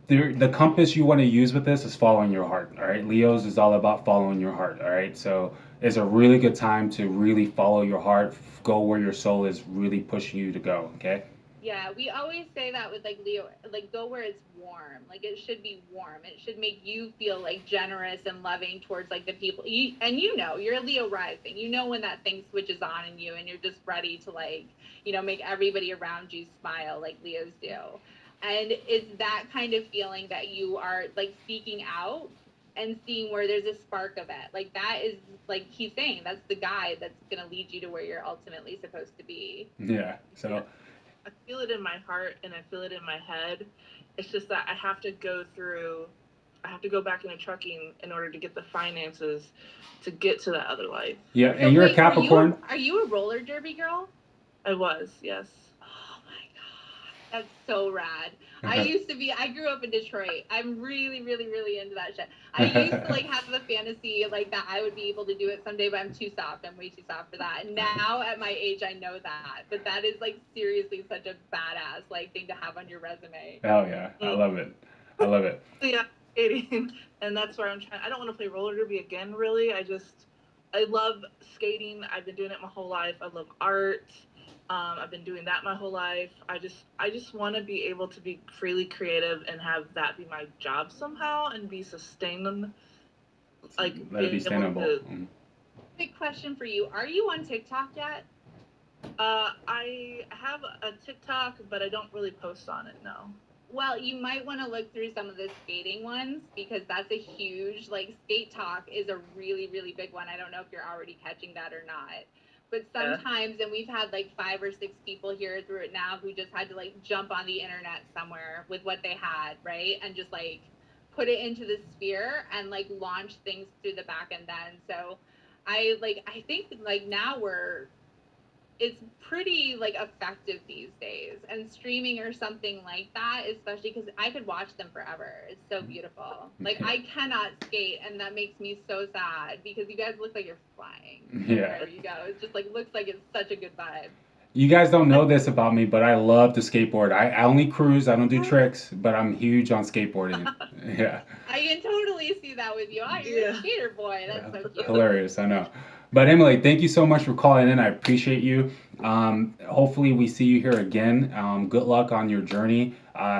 the compass you want to use with this is following your heart. All right, Leo's is all about following your heart. All right, so it's a really good time to really follow your heart, go where your soul is really pushing you to go. Okay. Yeah, we always say that with Leo, go where it's warm. It should be warm. It should make you feel generous and loving towards the people. And you're a Leo rising. When that thing switches on in you, and you're just ready to make everybody around you smile like Leos do. And it's that kind of feeling that you are speaking out and seeing where there's a spark of it. That is he's saying, that's the guide that's going to lead you to where you're ultimately supposed to be. Yeah. So. Yeah. I feel it in my heart and I feel it in my head. It's just that I have to go back into trucking in order to get the finances to get to that other life. Yeah, and you're a Capricorn. Are you a roller derby girl? I was, yes. That's so rad. I grew up in Detroit. I'm really, really, really into that shit. I used to like have a fantasy like that I would be able to do it someday, but I'm too soft. I'm way too soft for that. And now at my age, I know that. But that is like seriously such a badass like thing to have on your resume. Hell yeah, I love it. I love it. Yeah, skating, and that's where I'm trying. I don't want to play roller derby again. Really, I love skating. I've been doing it my whole life. I love art. I've been doing that my whole life. I just want to be able to be freely creative and have that be my job somehow and be sustained. Like Let it be sustainable. Big question for you: are you on TikTok yet? I have a TikTok, but I don't really post on it. No. Well, you might want to look through some of the skating ones because that's a huge, like, skate talk is a really, really big one. I don't know if you're already catching that or not. But sometimes, and we've had like 5 or 6 people here through it now who just had to like jump on the internet somewhere with what they had, right? And just like put it into the sphere and like launch things through the back end then. So I think like now it's pretty like effective these days, and streaming or something like that, especially because I could watch them forever. It's so beautiful. Like I cannot skate, and that makes me so sad because you guys look like you're flying. Yeah. There you go. It just like looks like it's such a good vibe. You guys don't know this about me, but I love to skateboard. I only cruise. I don't do tricks, but I'm huge on skateboarding. Yeah. I can totally see that with you. Oh, you're a skater boy. That's so cute. Hilarious, I know. But Emily, thank you so much for calling in. I appreciate you. Hopefully we see you here again. Good luck on your journey.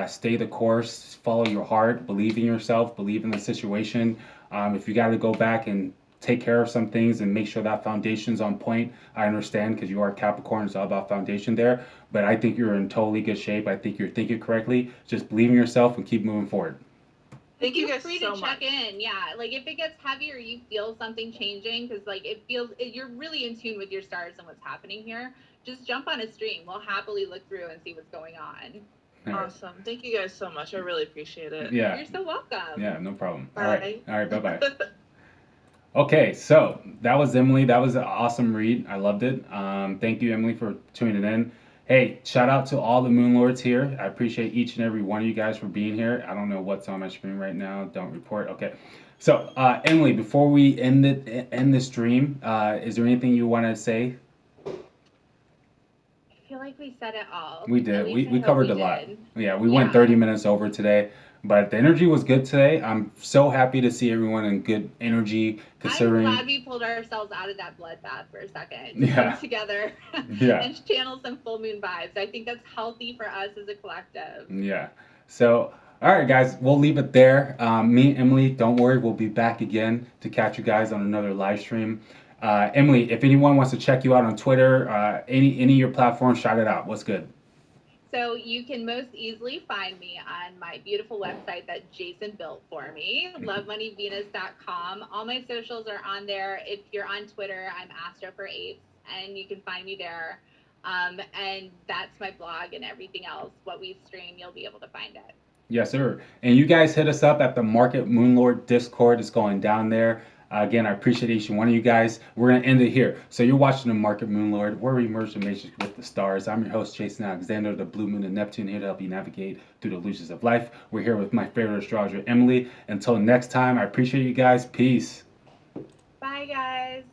Stay the course. Follow your heart. Believe in yourself. Believe in the situation. If you got to go back and take care of some things and make sure that foundation's on point, I understand because you are Capricorn. It's all about foundation there. But I think you're in totally good shape. I think you're thinking correctly. Just believe in yourself and keep moving forward. Thank you guys free so to much. check in. Yeah, like if it gets heavy or you feel something changing, because like you're really in tune with your stars and what's happening here. Just jump on a stream. We'll happily look through and see what's going on. Awesome. Thank you guys so much. I really appreciate it. Yeah. You're so welcome. Yeah, no problem. Bye. All right. Bye bye. Okay, so that was Emily. That was an awesome read. I loved it. Thank you, Emily, for tuning in. Hey, shout out to all the Moon Lords here. I appreciate each and every one of you guys for being here. I don't know what's on my screen right now. Don't report. Okay. So, Emily, before we end the stream, is there anything you want to say? I feel like we said it all. We did. We covered a lot. Yeah, we went 30 minutes over today. But the energy was good today. I'm so happy to see everyone in good energy. Considering, I'm glad we pulled ourselves out of that bloodbath for a second. Come together and channel some full moon vibes. I think that's healthy for us as a collective. Yeah. So, all right, guys, we'll leave it there. Me and Emily, don't worry, we'll be back again to catch you guys on another live stream. Emily, if anyone wants to check you out on Twitter, any of your platforms, shout it out. What's good? So you can most easily find me on my beautiful website that Jason built for me, lovemoneyvenus.com. All my socials are on there. If you're on Twitter, I'm Astro for Apes, and you can find me there. And that's my blog and everything else. What we stream, you'll be able to find it. Yes, sir. And you guys hit us up at the Market Moonlord Discord. It's going down there. Again, I appreciate each one of you guys. We're going to end it here. So you're watching the Market Moonlord, where we merge the matrix with the stars. I'm your host, Jason Alexander, the Blue Moon and Neptune, here to help you navigate through the illusions of life. We're here with my favorite astrologer, Emily. Until next time, I appreciate you guys. Peace. Bye, guys.